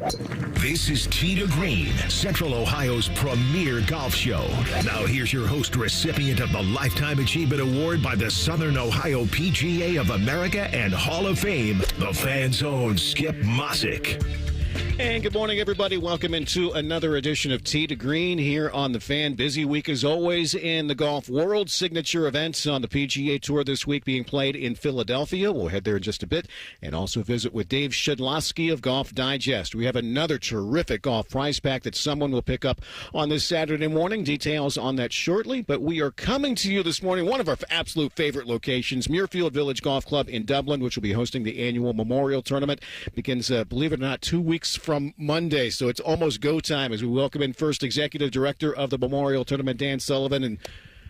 This is Tee to Green, Central Ohio's premier golf show. Now here's your host, recipient of the Lifetime Achievement Award by the Southern Ohio PGA of America and Hall of Fame, the Fan's own Skip Mosic. And good morning, everybody. Welcome into another edition of Tee to Green here on the Fan. Busy week as always in the golf world. Signature events on the PGA Tour this week being played in Philadelphia. We'll head there in just a bit and also visit with Dave Shedloski of Golf Digest. We have another terrific golf prize pack that someone will pick up on this Saturday morning. Details on that shortly, but we are coming to you this morning, one of our absolute favorite locations, Muirfield Village Golf Club in Dublin, which will be hosting the annual Memorial Tournament. Begins, believe it or not, 2 weeks from Monday, so it's almost go time as we welcome in first Executive Director of the Memorial Tournament, Dan Sullivan. And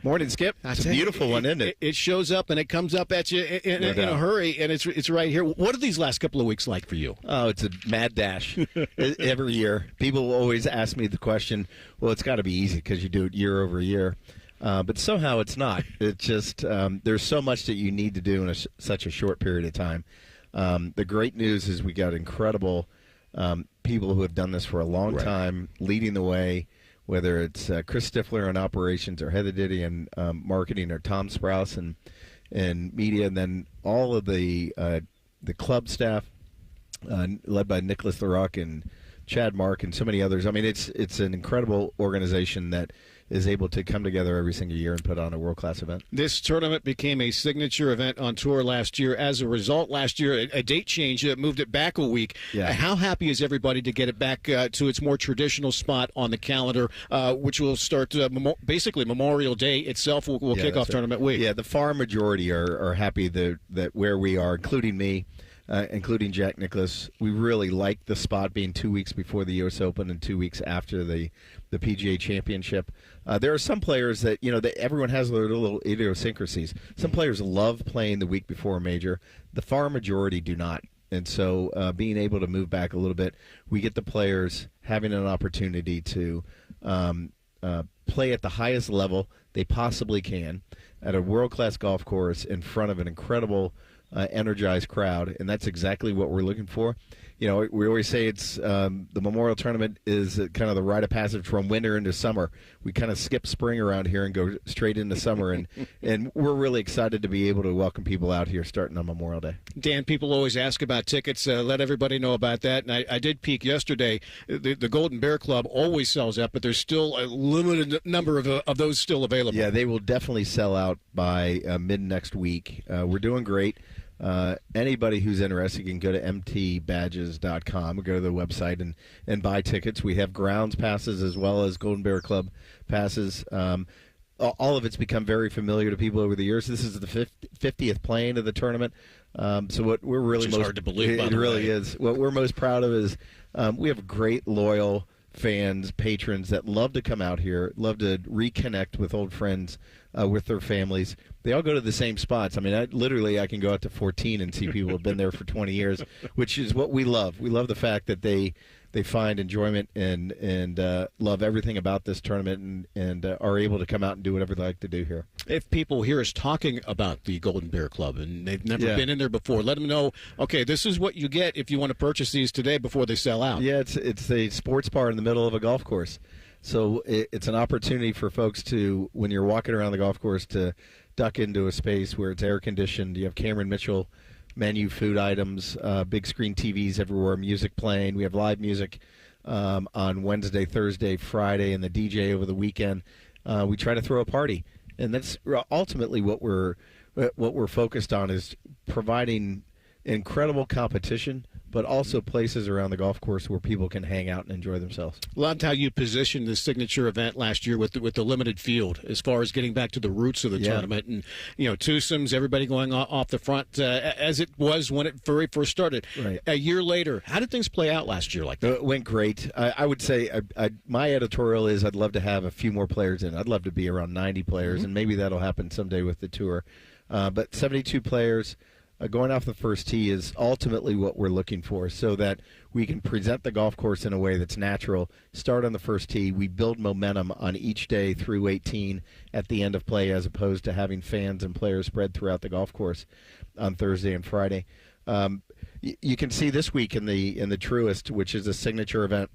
morning, Skip. It's a beautiful one, isn't it? It shows up and it comes up at you in a hurry, and it's right here. What are these last couple of weeks like for you? Oh, it's a mad dash every year. People will always ask me the question, well, it's got to be easy because you do it year over year. But somehow it's not. It's just there's so much that you need to do in such a short period of time. The great news is we got incredible people who have done this for a long time, leading the way, whether it's Chris Stifler in operations or Heather Diddy in marketing or Tom Sprouse and media, and then all of the club staff led by Nicholas LaRock and Chad Mark and so many others. I mean, it's an incredible organization that is able to come together every single year and put on a world-class event. This tournament became a signature event on tour last year. As a result, last year, a date change moved it back a week. Yeah. How happy is everybody to get it back to its more traditional spot on the calendar, which will start basically Memorial Day itself will kick off tournament week? Yeah, the far majority are happy that where we are, including me, including Jack Nicklaus. We really like the spot being 2 weeks before the U.S. Open and 2 weeks after the PGA Championship. There are some players that, that everyone has their little idiosyncrasies. Some players love playing the week before a major. The far majority do not. And so being able to move back a little bit, we get the players having an opportunity to play at the highest level they possibly can at a world-class golf course in front of an incredible energized crowd, and that's exactly what we're looking for. We always say it's the Memorial Tournament is kind of the rite of passage from winter into summer. We kind of skip spring around here and go straight into summer, and we're really excited to be able to welcome people out here starting on Memorial Day. Dan, people always ask about tickets. Let everybody know about that. And I did peek yesterday. The Golden Bear Club always sells out, but there's still a limited number of those still available. Yeah, they will definitely sell out by mid next week. We're doing great. Anybody who's interested can go to mtbadges.com or go to the website and buy tickets. We have grounds passes as well as Golden Bear Club passes. All of it's become very familiar to people over the years. This is the 50th playing of the tournament. So what we're really most hard to believe. It really is. What we're most proud of is we have great, loyal fans, patrons that love to come out here, love to reconnect with old friends, with their families. They all go to the same spots. I mean, I can go out to 14 and see people who have been there for 20 years, which is what we love. We love the fact that they find enjoyment and love everything about this tournament and are able to come out and do whatever they like to do here. If people hear us talking about the Golden Bear Club and they've never been in there before, let them know, okay, this is what you get if you want to purchase these today before they sell out. Yeah, it's a sports bar in the middle of a golf course. So it's an opportunity for folks to, when you're walking around the golf course, to duck into a space where it's air-conditioned. You have Cameron Mitchell menu, food items, big screen TVs everywhere, music playing. We have live music on Wednesday, Thursday, Friday, and the DJ over the weekend. We try to throw a party. And that's ultimately what we're focused on, is providing incredible competition, but also places around the golf course where people can hang out and enjoy themselves. Loved how you positioned the signature event last year with the limited field, as far as getting back to the roots of the tournament, and twosomes, everybody going off the front as it was when it very first started. Right. A year later, how did things play out last year like that? It went great. I would say my editorial is I'd love to have a few more players in. I'd love to be around 90 players, and maybe that'll happen someday with the tour. But 72 players. Going off the first tee is ultimately what we're looking for, so that we can present the golf course in a way that's natural. Start on the first tee. We build momentum on each day through 18 at the end of play, as opposed to having fans and players spread throughout the golf course on Thursday and Friday. you can see this week in the Truist, which is a signature event,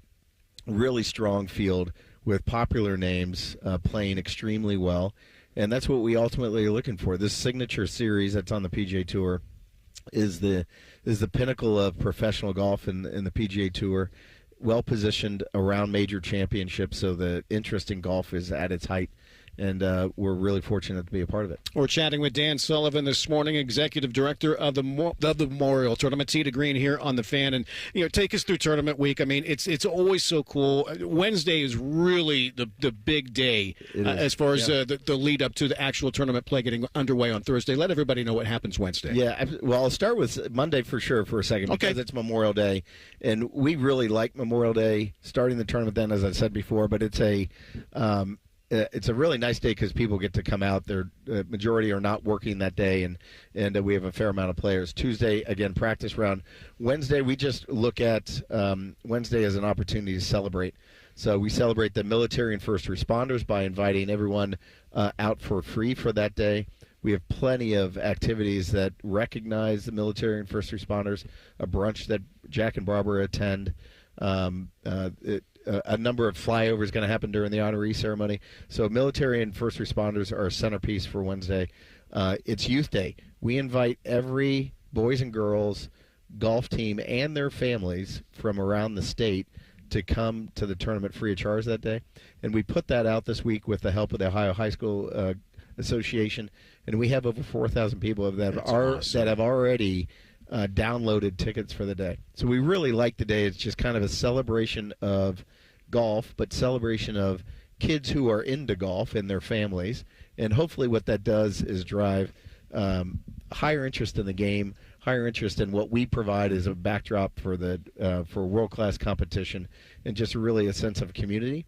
really strong field with popular names playing extremely well, and that's what we ultimately are looking for. This signature series that's on the PGA Tour is the pinnacle of professional golf in the PGA Tour, well positioned around major championships, so the interest in golf is at its height. And we're really fortunate to be a part of it. We're chatting with Dan Sullivan this morning, Executive Director of the Memorial Tournament. Tee to Green here on the Fan, and take us through tournament week. I mean, it's always so cool. Wednesday is really the big day as far as the lead up to the actual tournament play getting underway on Thursday. Let everybody know what happens Wednesday. Yeah, well, I'll start with Monday for sure for a second because it's Memorial Day, and we really like Memorial Day starting the tournament then, as I said before. But it's a really nice day because people get to come out. The majority are not working that day, and we have a fair amount of players. Tuesday, again, practice round. Wednesday, we just look at Wednesday as an opportunity to celebrate. So we celebrate the military and first responders by inviting everyone out for free for that day. We have plenty of activities that recognize the military and first responders, a brunch that Jack and Barbara attend, a number of flyovers going to happen during the honoree ceremony. So military and first responders are a centerpiece for Wednesday. It's Youth Day. We invite every boys and girls golf team and their families from around the state to come to the tournament free of charge that day. And we put that out this week with the help of the Ohio High School Association. And we have over 4,000 people that have already downloaded tickets for the day. So we really like the day. It's just kind of a celebration of golf, but celebration of kids who are into golf and their families. And hopefully what that does is drive higher interest in the game, higher interest in what we provide as a backdrop for for world-class competition, and just really a sense of community.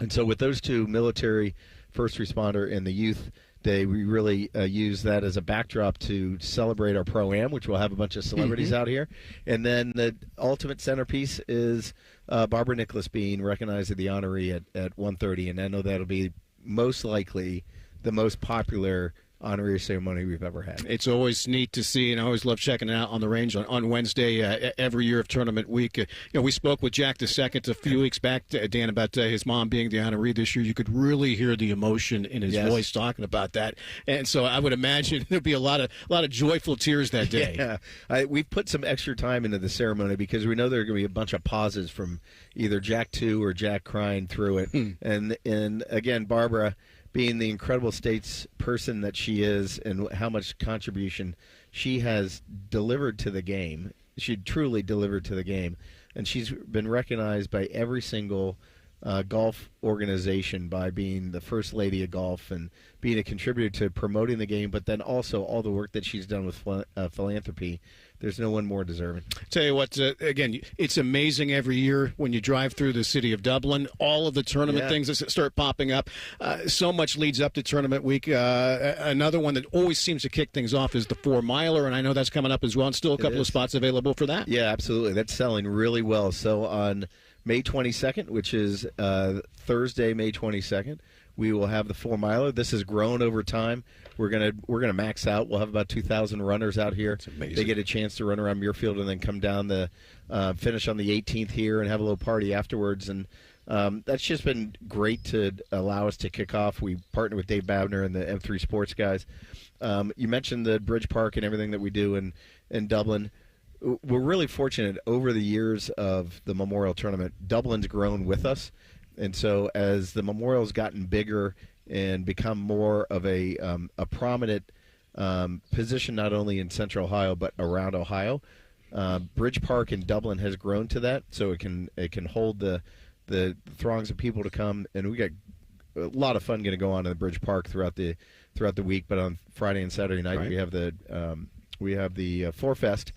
And so with those two, military, first responder, and the youth day, we really use that as a backdrop to celebrate our Pro-Am, which will have a bunch of celebrities out here. And then the ultimate centerpiece is Barbara Nicholas being recognized at the honoree at 1:30. And I know that'll be most likely the most popular honorary ceremony we've ever had. It's always neat to see, and I always love checking it out on the range on Wednesday every year of tournament week. We spoke with Jack II a few weeks back, Dan, about his mom being the honoree this year. You could really hear the emotion in his voice talking about that, and so I would imagine there'll be a lot of joyful tears that day. Yeah, we've put some extra time into the ceremony because we know there are going to be a bunch of pauses from either Jack II or Jack crying through it, and again, Barbara, being the incredible statesperson that she is and how much contribution she has delivered to the game. She truly delivered to the game. And she's been recognized by every single golf organization by being the first lady of golf and being a contributor to promoting the game, but then also all the work that she's done with philanthropy. There's no one more deserving. Tell you what, again, it's amazing every year when you drive through the city of Dublin, all of the tournament things that start popping up. So much leads up to tournament week. Another one that always seems to kick things off is the 4-miler, and I know that's coming up as well, and still a couple of spots available for that. Yeah, absolutely. That's selling really well. So on May 22nd, which is Thursday, May 22nd, we will have the 4-miler. This has grown over time. We're gonna max out. We'll have about 2,000 runners out here. That's amazing. They get a chance to run around Muirfield and then come down the finish on the 18th here and have a little party afterwards. And that's just been great to allow us to kick off. We partner with Dave Babner and the M3 Sports guys. You mentioned the Bridge Park and everything that we do in Dublin. We're really fortunate over the years of the Memorial Tournament. Dublin's grown with us. And so as the Memorial's gotten bigger and become more of a prominent position not only in Central Ohio but around Ohio, Bridge Park in Dublin has grown to that, so it can hold the throngs of people to come. And we got a lot of fun going to go on in the Bridge Park throughout the week. But on Friday and Saturday night we have the 4Fest.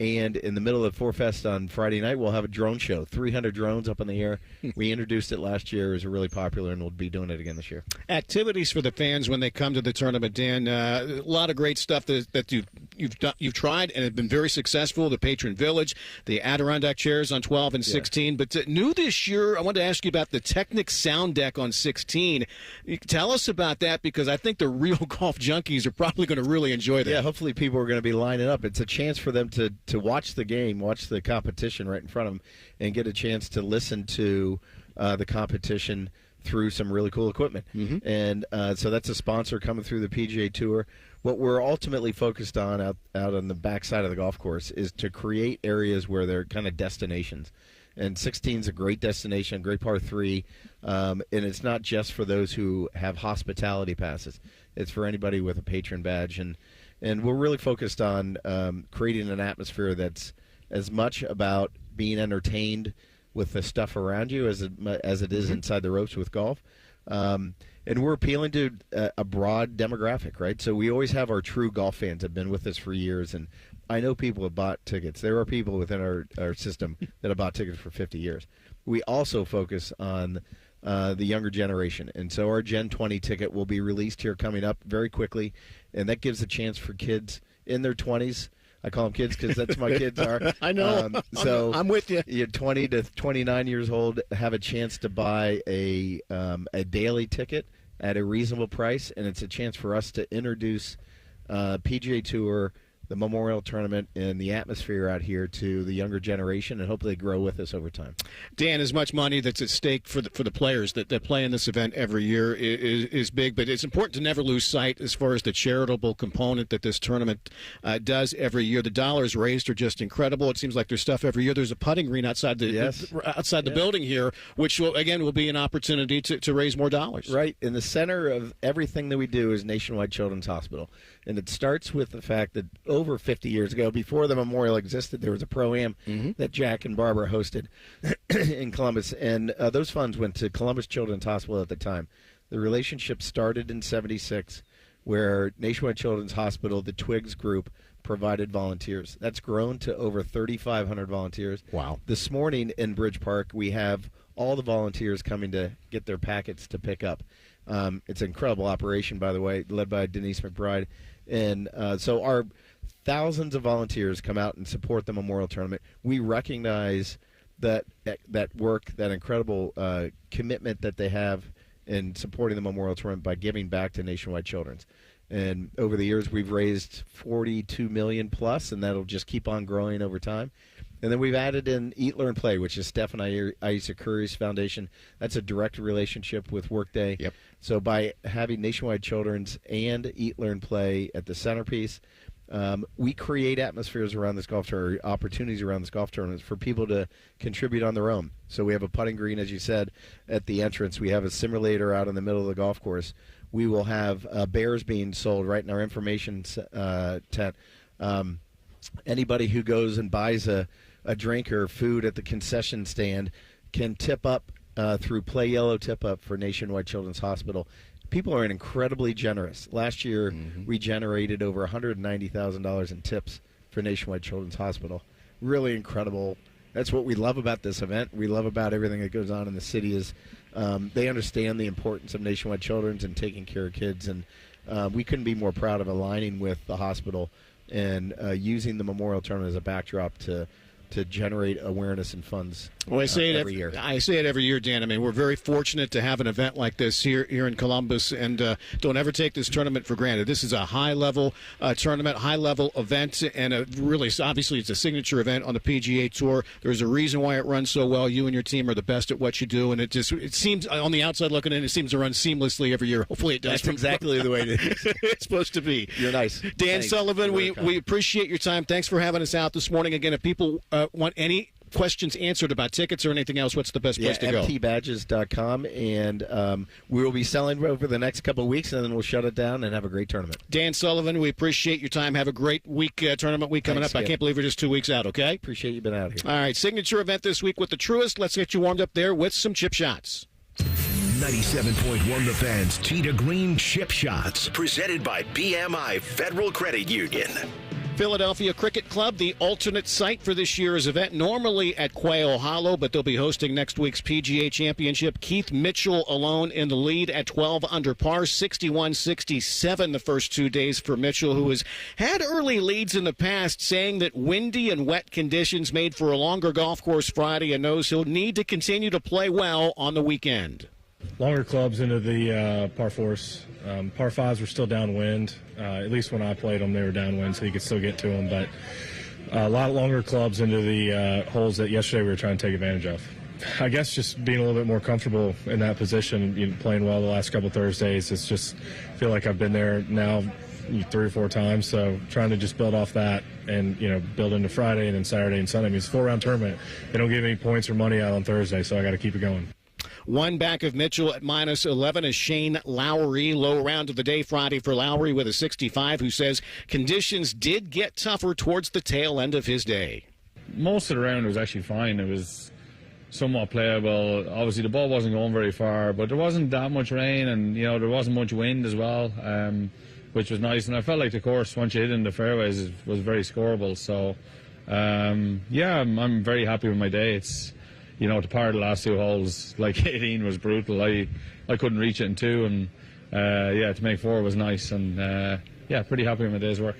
And in the middle of 4Fest on Friday night, we'll have a drone show. 300 drones up in the air. We introduced it last year. It was really popular, and we'll be doing it again this year. Activities for the fans when they come to the tournament, Dan. A lot of great stuff that you've tried and have been very successful. The Patron Village, the Adirondack chairs on 12 and 16. But new this year, I wanted to ask you about the Technic Sound Deck on 16. Tell us about that, because I think the real golf junkies are probably going to really enjoy that. Yeah, hopefully people are going to be lining up. It's a chance for them to watch the game, watch the competition right in front of them, and get a chance to listen to the competition through some really cool equipment. And so that's a sponsor coming through the PGA Tour. What we're ultimately focused on out on the backside of the golf course is to create areas where they're kind of destinations. And 16 is a great destination, great par 3, and it's not just for those who have hospitality passes. It's for anybody with a patron badge. And we're really focused on creating an atmosphere that's as much about being entertained with the stuff around you as it is inside the ropes with golf. And we're appealing to a broad demographic, right? So we always have our true golf fans that have been with us for years. And I know people have bought tickets. There are people within our system that have bought tickets for 50 years. We also focus on the younger generation. And so our Gen 20 ticket will be released here coming up very quickly. And that gives a chance for kids in their 20s. I call them kids because that's what my kids are. I know. So I'm with you. You're 20 to 29 years old, have a chance to buy a daily ticket at a reasonable price, and it's a chance for us to introduce PGA Tour, the Memorial Tournament, and the atmosphere out here to the younger generation, and hopefully grow with us over time. Dan, as much money that's at stake for the players that play in this event every year is big, but it's important to never lose sight as far as the charitable component that this tournament does every year. The dollars raised are just incredible. It seems like there's stuff every year. There's a putting green outside the building here, which will be an opportunity to raise more dollars. Right. In the center of everything that we do is Nationwide Children's Hospital. And it starts with the fact that over 50 years ago, before the memorial existed, there was a Pro-Am that Jack and Barbara hosted in Columbus. And those funds went to Columbus Children's Hospital at the time. The relationship started in '76, where Nationwide Children's Hospital, the Twigs group, provided volunteers. That's grown to over 3,500 volunteers. Wow. This morning in Bridge Park, we have all the volunteers coming to get their packets to pick up. It's an incredible operation, by the way, led by Denise McBride. And so our thousands of volunteers come out and support the Memorial Tournament. We recognize that work, that incredible commitment that they have in supporting the Memorial Tournament by giving back to Nationwide Children's. And over the years, we've raised $42 million plus, and that'll just keep on growing over time. And then we've added in Eat, Learn, Play, which is Steph and Isa Curry's foundation. That's a direct relationship with Workday. Yep. So by having Nationwide Children's and Eat, Learn, Play at the centerpiece, we create atmospheres around this golf tournament, opportunities around this golf tournament for people to contribute on their own. So we have a putting green, as you said, at the entrance. We have a simulator out in the middle of the golf course. We will have bears being sold right in our information tent. Anybody who goes and buys a drink or food at the concession stand can tip up through Play Yellow Tip Up for Nationwide Children's Hospital. People are incredibly generous. Last year, we generated over $190,000 in tips for Nationwide Children's Hospital. Really incredible. That's what we love about this event. We love about everything that goes on in the city is they understand the importance of Nationwide Children's and taking care of kids. And we couldn't be more proud of aligning with the hospital and using the Memorial Tournament as a backdrop to generate awareness and funds every year. I say it every year, Dan. I mean, we're very fortunate to have an event like this here in Columbus, and don't ever take this tournament for granted. This is a high-level tournament, high-level event, and really, obviously, it's a signature event on the PGA Tour. There's a reason why it runs so well. You and your team are the best at what you do, and it seems, on the outside looking in, it seems to run seamlessly every year. Hopefully it does. That's exactly the way it is. It's supposed to be. You're nice. Dan Thanks. Sullivan, we appreciate your time. Thanks for having us out this morning. Again, if people want any questions answered about tickets or anything else, what's the best place to go? ftbadges.com, and we will be selling over the next couple of weeks, and then we'll shut it down and have a great tournament. Dan Sullivan, we appreciate your time. Have a great tournament week coming up. Skip. I can't believe we're just 2 weeks out, okay? Appreciate you being out here. All right, signature event this week with the Truist. Let's get you warmed up there with some chip shots. 97.1 The Fan's Tee to Green Chip Shots, presented by BMI Federal Credit Union. Philadelphia Cricket Club, the alternate site for this year's event, normally at Quail Hollow, but they'll be hosting next week's PGA Championship. Keith Mitchell alone in the lead at 12 under par, 61-67 the first 2 days for Mitchell, who has had early leads in the past, saying that windy and wet conditions made for a longer golf course Friday and knows he'll need to continue to play well on the weekend. Longer clubs into the par fours. Par fives were still downwind. At least when I played them, they were downwind, so you could still get to them. But A lot longer clubs into the holes that yesterday we were trying to take advantage of. I guess just being a little bit more comfortable in that position, playing well the last couple of Thursdays. It's just feel like I've been there now 3 or 4 times, so trying to just build off that and build into Friday and then Saturday and Sunday. I mean, it's a 4-round tournament. They don't give any points or money out on Thursday, so I got to keep it going. One back of Mitchell at -11 is Shane Lowry. Low round of the day Friday for Lowry with a 65, who says conditions did get tougher towards the tail end of his day. Most of the round was actually fine. It was somewhat playable. Obviously, the ball wasn't going very far, but there wasn't that much rain, and there wasn't much wind as well, which was nice. And I felt like the course, once you hit in the fairways, was very scoreable. So, I'm very happy with my day. It's to par the last 2 holes, like 18 was brutal. I couldn't reach it in 2, and to make 4 was nice. And pretty happy with my day's work.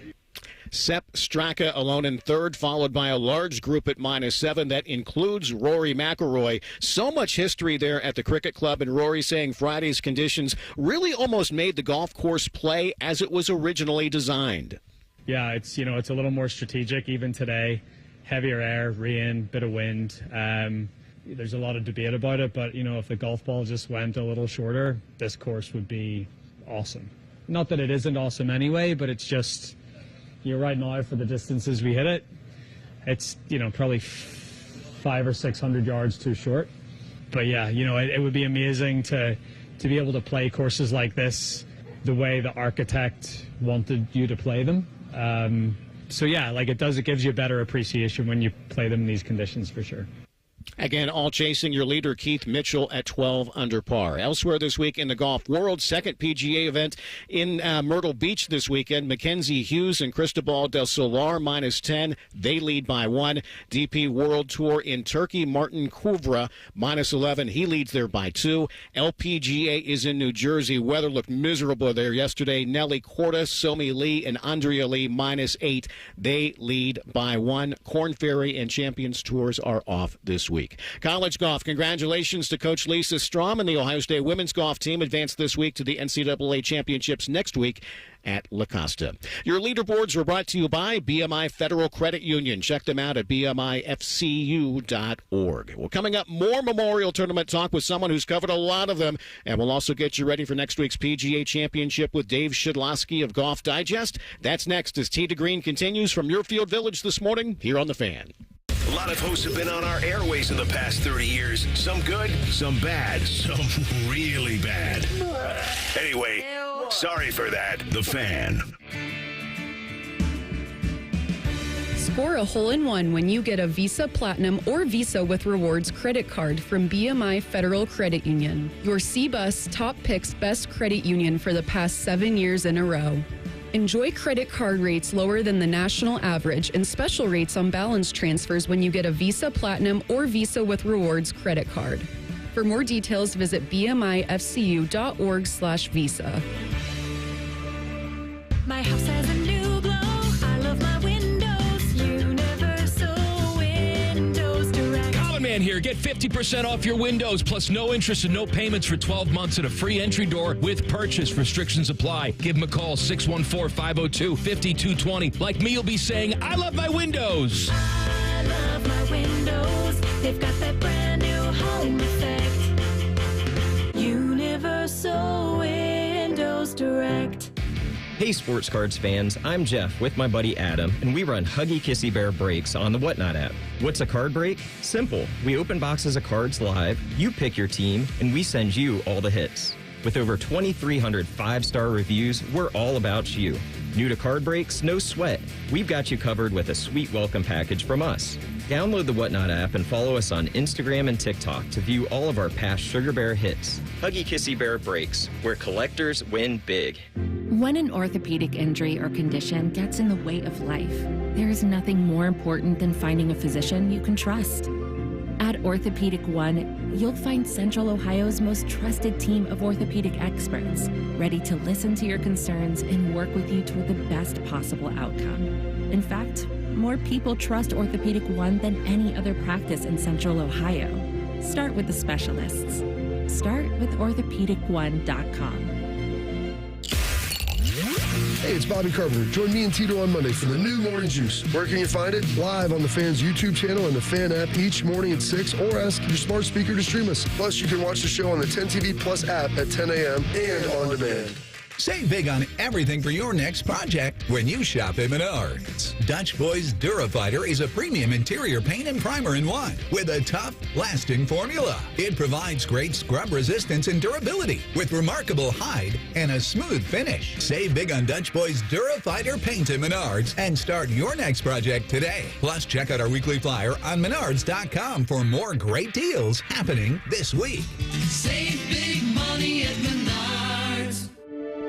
Sepp Straka alone in third, followed by a large group at -7 that includes Rory McIlroy. So much history there at the Cricket Club, and Rory saying Friday's conditions really almost made the golf course play as it was originally designed. Yeah, it's a little more strategic even today. Heavier air, rain, bit of wind. There's a lot of debate about it, but if the golf ball just went a little shorter, this course would be awesome. Not that it isn't awesome anyway, but it's just right now for the distances we hit it, it's probably 500 or 600 yards too short. But it would be amazing to be able to play courses like this the way the architect wanted you to play them. It gives you a better appreciation when you play them in these conditions for sure. Again, all chasing your leader, Keith Mitchell, at 12 under par. Elsewhere this week in the golf world, second PGA event in Myrtle Beach this weekend. Mackenzie Hughes and Cristobal del Solar -10. They lead by 1. DP World Tour in Turkey, Martin Kuvra -11. He leads there by 2. LPGA is in New Jersey. Weather looked miserable there yesterday. Nelly Korda, Somi Lee, and Andrea Lee -8. They lead by 1. Korn Ferry and Champions Tours are off this week. College golf, congratulations to Coach Lisa Strom and the Ohio State women's golf team. Advanced this week to the NCAA championships next week at La Costa. Your leaderboards were brought to you by BMI Federal Credit Union. Check them out at bmifcu.org. Well, coming up, more Memorial Tournament talk with someone who's covered a lot of them, and we'll also get you ready for next week's PGA Championship with Dave Shedloski of Golf Digest. That's next as Tee to Green continues from Muirfield Village this morning here on The Fan. A lot of hosts have been on our airways in the past 30 years. Some good, some bad, some really bad. Anyway, sorry for that. The Fan. Score a hole-in-one when you get a Visa Platinum or Visa with Rewards credit card from BMI Federal Credit Union. Your C-Bus Top Picks Best Credit Union for the past 7 years in a row. Enjoy credit card rates lower than the national average and special rates on balance transfers when you get a Visa Platinum or Visa with Rewards credit card. For more details, visit bmifcu.org/visa. My house has a new glow. I love my windows. Universal Windows Direct. Common Man here. Get 50% off your windows plus no interest and no payments for 12 months and a free entry door with purchase. Restrictions apply. Give them a call, 614-502-5220. Like me, you'll be saying, I love my windows. I love my windows. They've got that brand new home effect. Universal Windows Direct. Hey Sports Cards fans, I'm Jeff with my buddy Adam, and we run Huggy Kissy Bear breaks on the Whatnot app. What's a card break? Simple. We open boxes of cards live, you pick your team, and we send you all the hits. With over 2,300 5-star reviews, we're all about you. New to card breaks? No sweat. We've got you covered with a sweet welcome package from us. Download the Whatnot app and follow us on Instagram and TikTok to view all of our past Sugar Bear hits. Huggy Kissy Bear breaks, where collectors win big. When an orthopedic injury or condition gets in the way of life, there is nothing more important than finding a physician you can trust. At Orthopedic One, you'll find Central Ohio's most trusted team of orthopedic experts, ready to listen to your concerns and work with you toward the best possible outcome. In fact, more people trust Orthopedic One than any other practice in Central Ohio. Start with the specialists. Start with orthopedic1.com. Hey, it's Bobby Carpenter. Join me and Tito on Monday for the new Morning Juice. Where can you find it? Live on the Fan's YouTube channel and the Fan app each morning at 6, or ask your smart speaker to stream us. Plus, you can watch the show on the 10TV Plus app at 10 a.m. and on demand. Save big on everything for your next project when you shop at Menards. Dutch Boys Durafighter is a premium interior paint and primer in one with a tough, lasting formula. It provides great scrub resistance and durability with remarkable hide and a smooth finish. Save big on Dutch Boys Durafighter paint at Menards and start your next project today. Plus, check out our weekly flyer on Menards.com for more great deals happening this week. Save big money at Menards.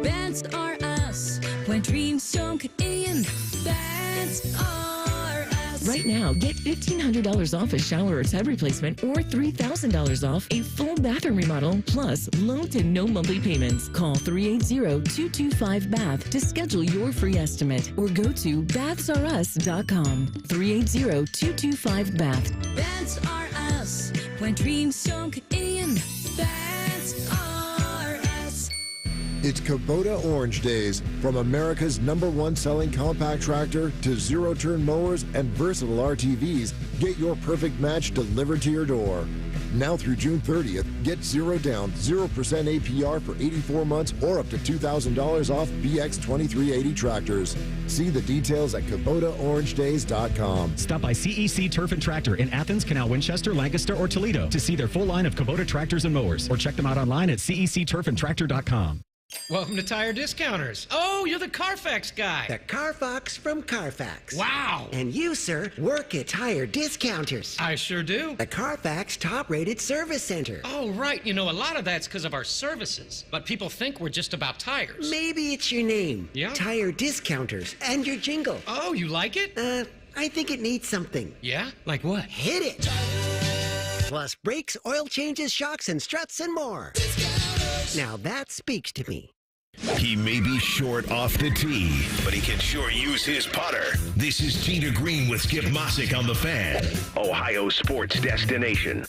That's are us. When dreams sunk in, that's are us. Right now, get $1,500 off a shower or tub replacement or $3,000 off a full bathroom remodel, plus low to no monthly payments. Call 380-225-BATH to schedule your free estimate or go to bathsareus.com. 380-225-BATH. That's are us. When dreams sunk in, that's are us. It's Kubota Orange Days. From America's #1 selling compact tractor to zero-turn mowers and versatile RTVs, get your perfect match delivered to your door. Now through June 30th, get 0 down, 0% APR for 84 months or up to $2,000 off BX 2380 tractors. See the details at KubotaOrangeDays.com. Stop by CEC Turf and Tractor in Athens, Canal Winchester, Lancaster, or Toledo to see their full line of Kubota tractors and mowers, or check them out online at CECTurfandTractor.com. Welcome to Tire Discounters. Oh, you're the Carfax guy. The Carfox from Carfax. Wow. And you, sir, work at Tire Discounters. I sure do. The Carfax top-rated service center. Oh, right. You know, a lot of that's because of our services. But people think we're just about tires. Maybe it's your name. Yeah? Tire Discounters. And your jingle. Oh, you like it? I think it needs something. Yeah? Like what? Hit it. Plus brakes, oil changes, shocks, and struts, and more. Now that speaks to me. He may be short off the tee, but he can sure use his putter. This is Tee to Green with Skip Mosic on the Fan, Ohio sports destination.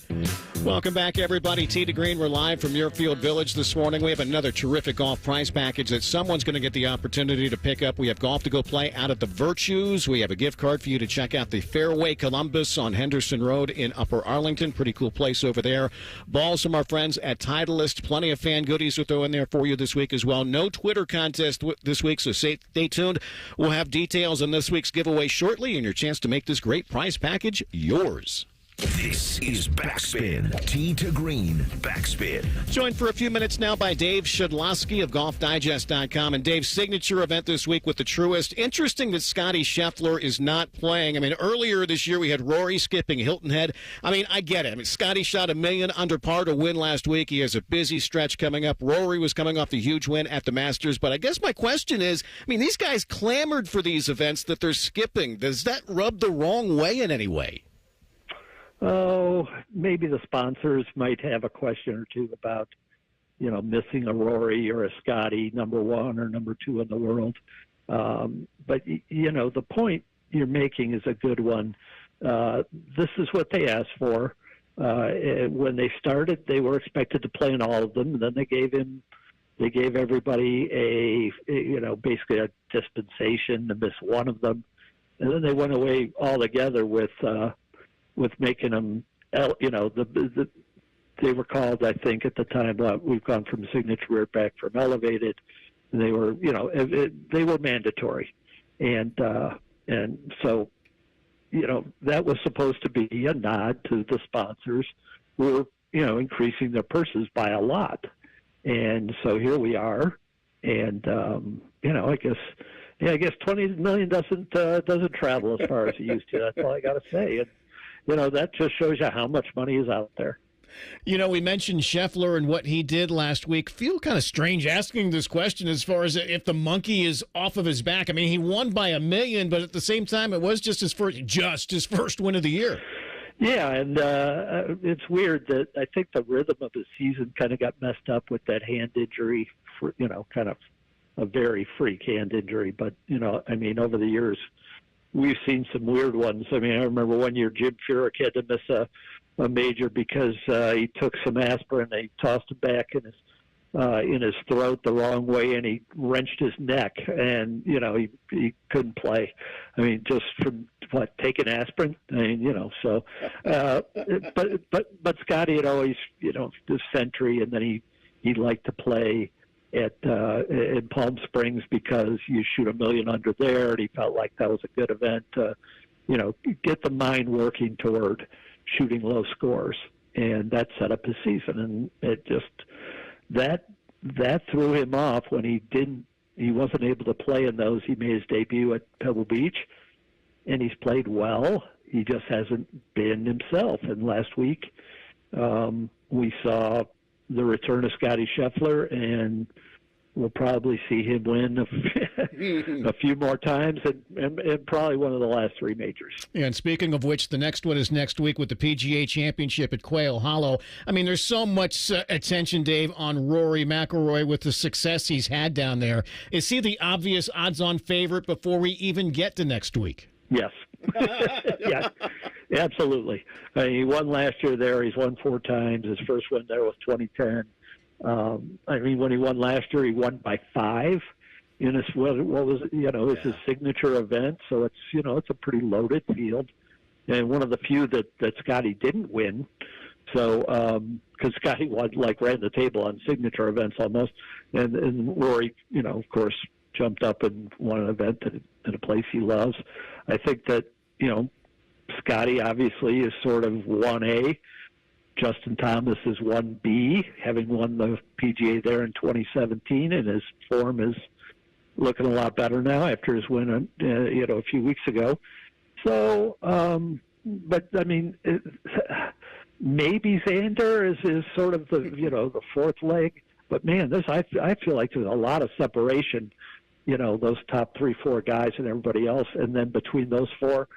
Welcome back, everybody. Tee to Green. We're live from Muirfield Village this morning. We have another terrific golf prize package that someone's going to get the opportunity to pick up. We have golf to go play out at the Virtues. We have a gift card for you to check out the Fairway Columbus on Henderson Road in Upper Arlington. Pretty cool place over there. Balls from our friends at Titleist. Plenty of fan goodies to throw in there for you this week as well. No Twitter contest this week, so stay tuned. We'll have details on this week's giveaway shortly and your chance to make this great prize package yours. This is Backspin. Tee to Green. Backspin. Joined for a few minutes now by Dave Shedloski of GolfDigest.com. And Dave's signature event this week with the Truist. Interesting that Scotty Scheffler is not playing. I mean, earlier this year we had Rory skipping Hilton Head. I mean, I get it. I mean, Scotty shot $1 million under par to win last week. He has a busy stretch coming up. Rory was coming off the huge win at the Masters. But I guess my question is, I mean, these guys clamored for these events that they're skipping. Does that rub the wrong way in any way? Oh, maybe the sponsors might have a question or two about, missing a Rory or a Scotty, #1 or #2 in the world. But the point you're making is a good one. This is what they asked for. When they started, they were expected to play in all of them. And then they gave everybody basically a dispensation to miss one of them. And then they went away altogether with making them, they were called, I think, at the time, we've gone from signature back from elevated. And they were, they were mandatory. And so, that was supposed to be a nod to the sponsors who were, increasing their purses by a lot. And so here we are. And, I guess $20 million doesn't travel as far as it used to. That's all I got to say. And, that just shows you how much money is out there. We mentioned Scheffler and what he did last week. Feel kind of strange asking this question as far as if the monkey is off of his back. I mean, he won by $1 million, but at the same time, it was just his first win of the year. Yeah, and it's weird that I think the rhythm of the season kind of got messed up with that hand injury, kind of a very freak hand injury. But, over the years, we've seen some weird ones. I mean, I remember one year Jim Furyk had to miss a major because he took some aspirin. They tossed him back, and in his throat the wrong way, and he wrenched his neck, and he couldn't play. I mean, just from taking aspirin. I mean, so. But Scotty had always the Century, and then he liked to play at in Palm Springs because you shoot $1 million under there, and he felt like that was a good event to get the mind working toward shooting low scores, and that set up his season. And it just that threw him off when he wasn't able to play in those. He made his debut at Pebble Beach, and he's played well. He just hasn't been himself. And last week we saw the return of Scotty Scheffler, and we'll probably see him win a few more times, and probably one of the last 3 majors. Yeah, and speaking of which, the next one is next week with the PGA Championship at Quail Hollow. I mean, there's so much attention, Dave, on Rory McIlroy with the success he's had down there. Is he the obvious odds-on favorite before we even get to next week? Yes. Yeah, absolutely. He won last year there. He's won 4 times. His first win there was 2010. I mean, when he won last year, he won by 5 in his it's his signature event. So it's a pretty loaded field, and one of the few that Scotty didn't win. So because Scotty ran the table on signature events almost, and Rory, of course, jumped up and won an event in a place he loves. I think that Scotty obviously is sort of 1A. Justin Thomas is 1B, having won the PGA there in 2017, and his form is looking a lot better now after his win, a few weeks ago. So, but I mean, maybe Xander is sort of the fourth leg. But man, I feel like there's a lot of separation. Those top 3-4 guys and everybody else, and then between those 4,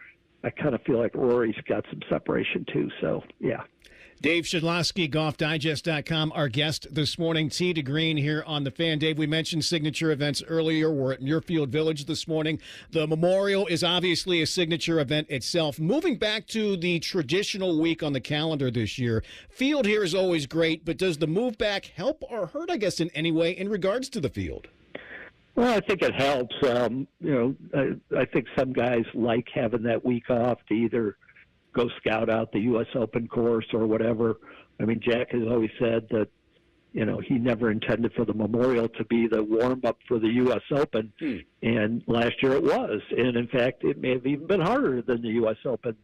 I kind of feel like Rory's got some separation too. So yeah. Dave Shedloski, GolfDigest.com, our guest this morning. Tee to Green here on The Fan. Dave, we mentioned signature events earlier. We're at Muirfield Village this morning. The Memorial is obviously a signature event itself. Moving back to the traditional week on the calendar this year, field here is always great, but does the move back help or hurt, I guess, in any way in regards to the field? Well, I think it helps. I think some guys like having that week off to either go scout out the U.S. Open course or whatever. I mean, Jack has always said that, he never intended for the Memorial to be the warm-up for the U.S. Open, and last year it was. And, in fact, it may have even been harder than the U.S. Open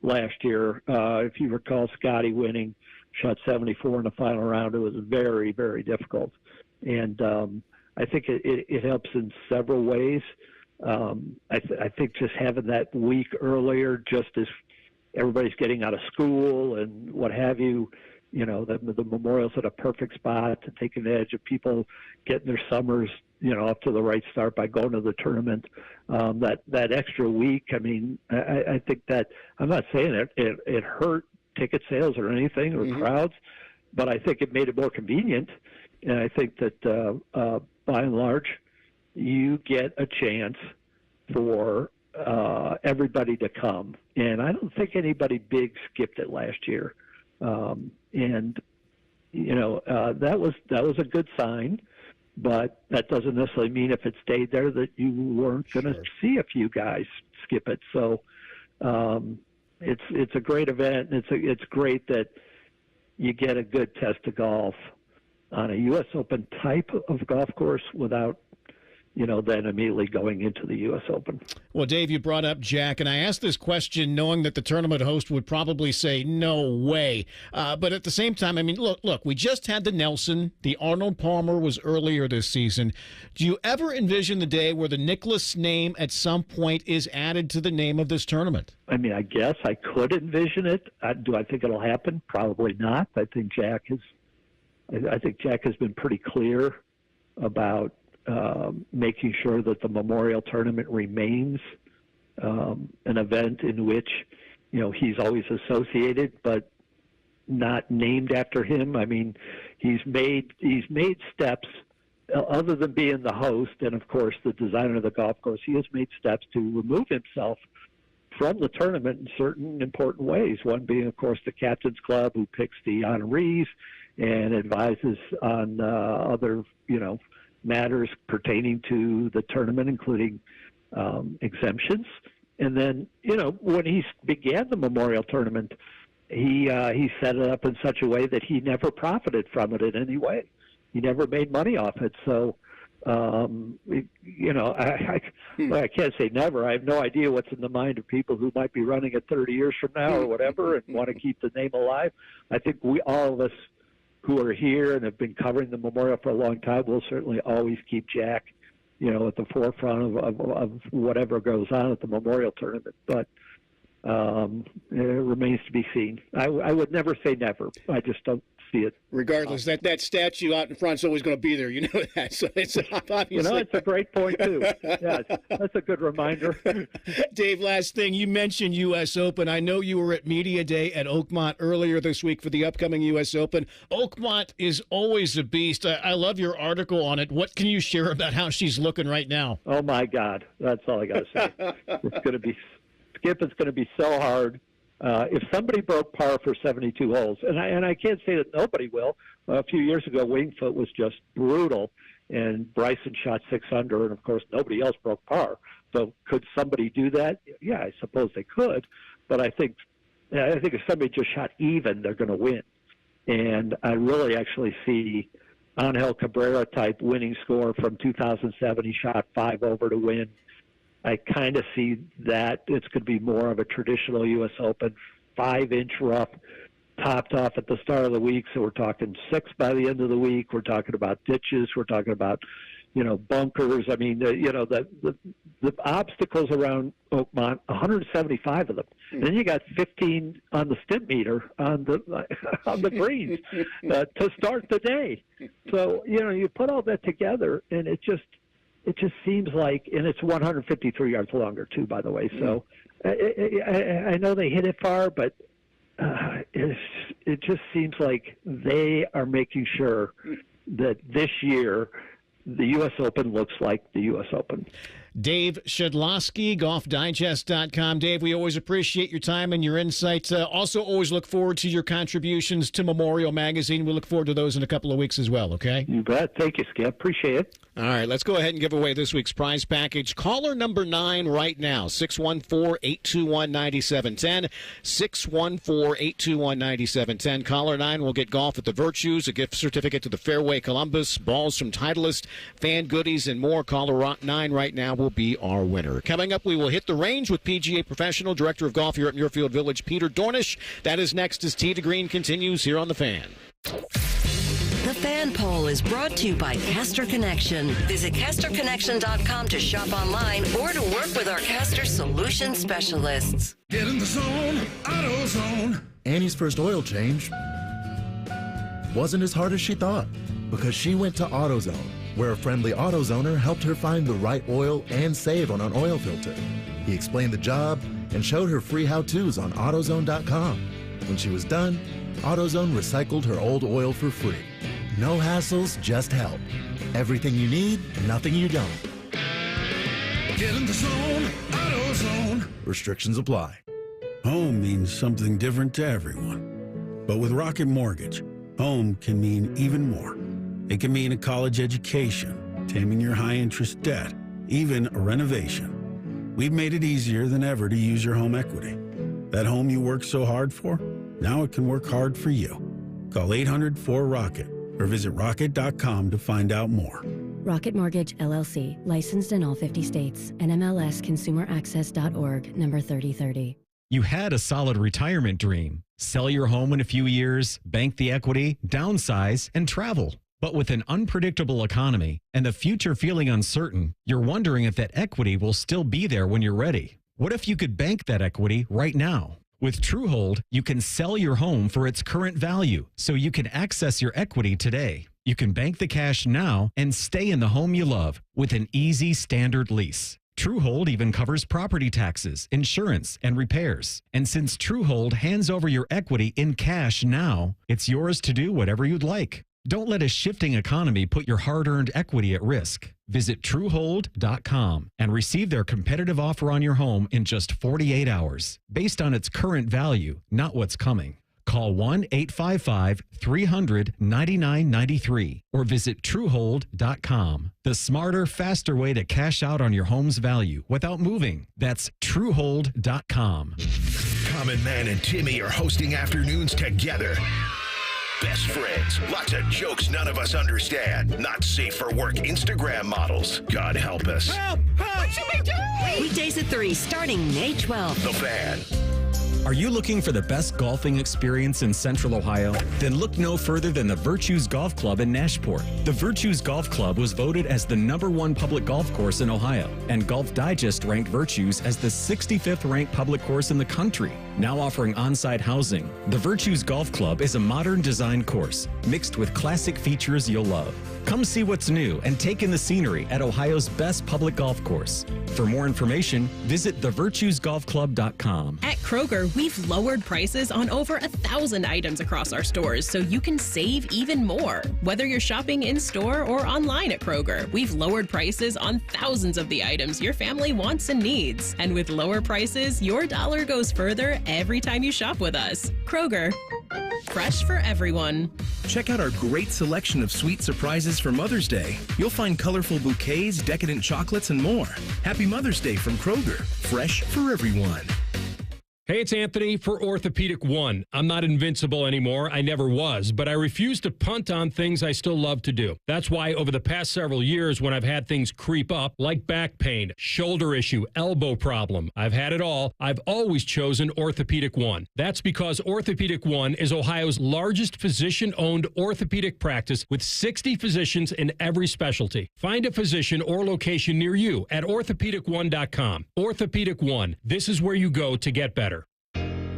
last year. If you recall, Scotty winning, shot 74 in the final round. It was very, very difficult. And I think it helps in several ways. I think just having that week earlier, just as everybody's getting out of school and what have you, the Memorial's at a perfect spot to take advantage of people getting their summers, up to the right start by going to the tournament. That extra week, I mean, I think that, I'm not saying it hurt ticket sales or anything or crowds, but I think it made it more convenient. And I think that by and large, you get a chance for everybody to come. And I don't think anybody big skipped it last year. And that was a good sign, but that doesn't necessarily mean if it stayed there that you weren't going to see a few guys skip it. So it's a great event, and it's great that you get a good test of golf on a U.S. Open type of golf course without then immediately going into the U.S. Open. Well, Dave, you brought up Jack, and I asked this question knowing that the tournament host would probably say, no way. But at the same time, I mean, look, we just had the Nelson. The Arnold Palmer was earlier this season. Do you ever envision the day where the Nicklaus name at some point is added to the name of this tournament? I mean, I guess I could envision it. Do I think it'll happen? Probably not. I think Jack has been pretty clear about making sure that the Memorial Tournament remains an event in which, he's always associated, but not named after him. I mean, he's made steps other than being the host and, of course, the designer of the golf course. He has made steps to remove himself from the tournament in certain important ways. One being, of course, the Captain's Club, who picks the honorees, and advises on other, matters pertaining to the tournament, including exemptions. And then, when he began the Memorial Tournament, he set it up in such a way that he never profited from it in any way. He never made money off it. So, I can't say never. I have no idea what's in the mind of people who might be running it 30 years from now or whatever and want to keep the name alive. I think all of us who are here and have been covering the Memorial for a long time will certainly always keep Jack, at the forefront of whatever goes on at the Memorial Tournament. But it remains to be seen. I would never say never. I just don't see it. Regardless, that statue out in front is always going to be there. You know that. So it's obviously. It's a great point, too. Yeah, that's a good reminder. Dave, last thing. You mentioned U.S. Open. I know you were at Media Day at Oakmont earlier this week for the upcoming U.S. Open. Oakmont is always a beast. I love your article on it. What can you share about how she's looking right now? Oh, my God. That's all I got to say. It's going to be, Skip, it's going to be so hard. If somebody broke par for 72 holes, and I can't say that nobody will. A few years ago, Wingfoot was just brutal, and Bryson shot 6 under, and of course nobody else broke par. So could somebody do that? Yeah, I suppose they could, but I think if somebody just shot even, they're going to win. And I really actually see Angel Cabrera type winning score from 2007. He shot 5 over to win. I kind of see that it's going to be more of a traditional U.S. Open, 5-inch rough, topped off at the start of the week. So we're talking 6 by the end of the week. We're talking about ditches. We're talking about, bunkers. I mean, the obstacles around Oakmont, 175 of them. And then you got 15 on the stimp meter on the greens to start the day. So, you put all that together, and it just seems like, and it's 153 yards longer too, by the way. So I know they hit it far, but it just seems like they are making sure that this year the U.S. Open looks like the U.S. Open. Dave Shedloski, golfdigest.com. Dave, we always appreciate your time and your insights. Also, always look forward to your contributions to Memorial Magazine. We look forward to those in a couple of weeks as well, okay? You bet. Thank you, Skip. Appreciate it. All right, let's go ahead and give away this week's prize package. Caller number 9 right now, 614-821-9710, 614-821-9710. Caller 9 will get golf at the Virtues, a gift certificate to the Fairway Columbus, balls from Titleist, fan goodies, and more. Caller 9 right now will be our winner. Coming up, we will hit the range with PGA Professional, Director of Golf here at Muirfield Village, Peter Dornisch. That is next as Tee to Green continues here on The Fan. The Fan Poll is brought to you by Caster Connection. Visit CasterConnection.com to shop online or to work with our Caster Solution Specialists. Get in the zone, AutoZone. Annie's first oil change wasn't as hard as she thought because she went to AutoZone, where a friendly AutoZoner helped her find the right oil and save on an oil filter. He explained the job and showed her free how-tos on AutoZone.com. When she was done, AutoZone recycled her old oil for free. No hassles, just help. Everything you need, nothing you don't. Get in the zone, AutoZone. Restrictions apply. Home means something different to everyone. But with Rocket Mortgage, home can mean even more. It can mean a college education, taming your high-interest debt, even a renovation. We've made it easier than ever to use your home equity. That home you worked so hard for, now it can work hard for you. Call 800-4ROCKET or visit rocket.com to find out more. Rocket Mortgage, LLC, licensed in all 50 states. NMLSconsumeraccess.org, number 3030. You had a solid retirement dream. Sell your home in a few years, bank the equity, downsize, and travel. But with an unpredictable economy and the future feeling uncertain, you're wondering if that equity will still be there when you're ready. What if you could bank that equity right now? With TrueHold, you can sell your home for its current value, so you can access your equity today. You can bank the cash now and stay in the home you love with an easy standard lease. TrueHold even covers property taxes, insurance, and repairs. And since TrueHold hands over your equity in cash now, it's yours to do whatever you'd like. Don't let a shifting economy put your hard-earned equity at risk. Visit TrueHold.com and receive their competitive offer on your home in just 48 hours, based on its current value, not what's coming. Call Call 1-855-300-9993 or visit truehold.com. The smarter, faster way to cash out on your home's value without moving. That's truehold.com. Common Man and Timmy are hosting afternoons together. Best friends, lots of jokes none of us understand. Not safe for work Instagram models. God help us. Help! What should we do? Weekdays at 3, starting May 12th. The Fan. Are you looking for the best golfing experience in Central Ohio? Then look no further than the Virtues Golf Club in Nashport. The Virtues Golf Club was voted as the #1 public golf course in Ohio, and Golf Digest ranked Virtues as the 65th ranked public course in the country. Now offering on-site housing, the Virtues Golf Club is a modern design course mixed with classic features you'll love. Come see what's new and take in the scenery at Ohio's best public golf course. For more information, visit thevirtuesgolfclub.com. At Kroger, we've lowered prices on over 1,000 items across our stores so you can save even more. Whether you're shopping in-store or online at Kroger, we've lowered prices on thousands of the items your family wants and needs. And with lower prices, your dollar goes further every time you shop with us. Kroger, fresh for everyone. Check out our great selection of sweet surprises for Mother's Day. You'll find colorful bouquets, decadent chocolates, and more. Happy Mother's Day from Kroger. Fresh for everyone. Hey, it's Anthony for Orthopedic One. I'm not invincible anymore. I never was, but I refuse to punt on things I still love to do. That's why over the past several years, when I've had things creep up, like back pain, shoulder issue, elbow problem, I've had it all, I've always chosen Orthopedic One. That's because Orthopedic One is Ohio's largest physician-owned orthopedic practice with 60 physicians in every specialty. Find a physician or location near you at orthopedic1.com. Orthopedic One. This is where you go to get better.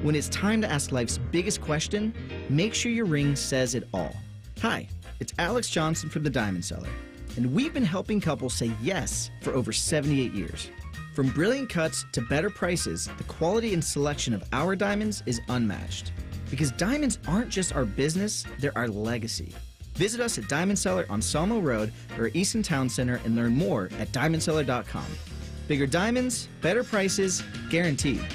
When it's time to ask life's biggest question, make sure your ring says it all. Hi, it's Alex Johnson from the Diamond Cellar, and we've been helping couples say yes for over 78 years. From brilliant cuts to better prices, the quality and selection of our diamonds is unmatched. Because diamonds aren't just our business, they're our legacy. Visit us at Diamond Cellar on Salmo Road or Easton Town Center and learn more at diamondcellar.com. Bigger diamonds, better prices, guaranteed.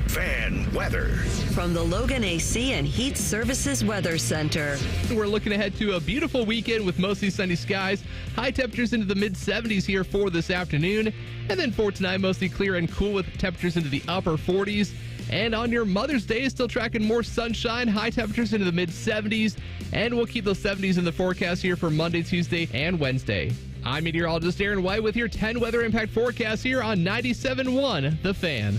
Fan weather. From the Logan AC and Heat Services Weather Center. We're looking ahead to a beautiful weekend with mostly sunny skies. High temperatures into the mid-70s here for this afternoon. And then for tonight, mostly clear and cool with temperatures into the upper 40s. And on your Mother's Day, still tracking more sunshine. High temperatures into the mid-70s. And we'll keep those 70s in the forecast here for Monday, Tuesday, and Wednesday. I'm meteorologist Aaron White with your 10 weather impact forecast here on 97.1 The Fan.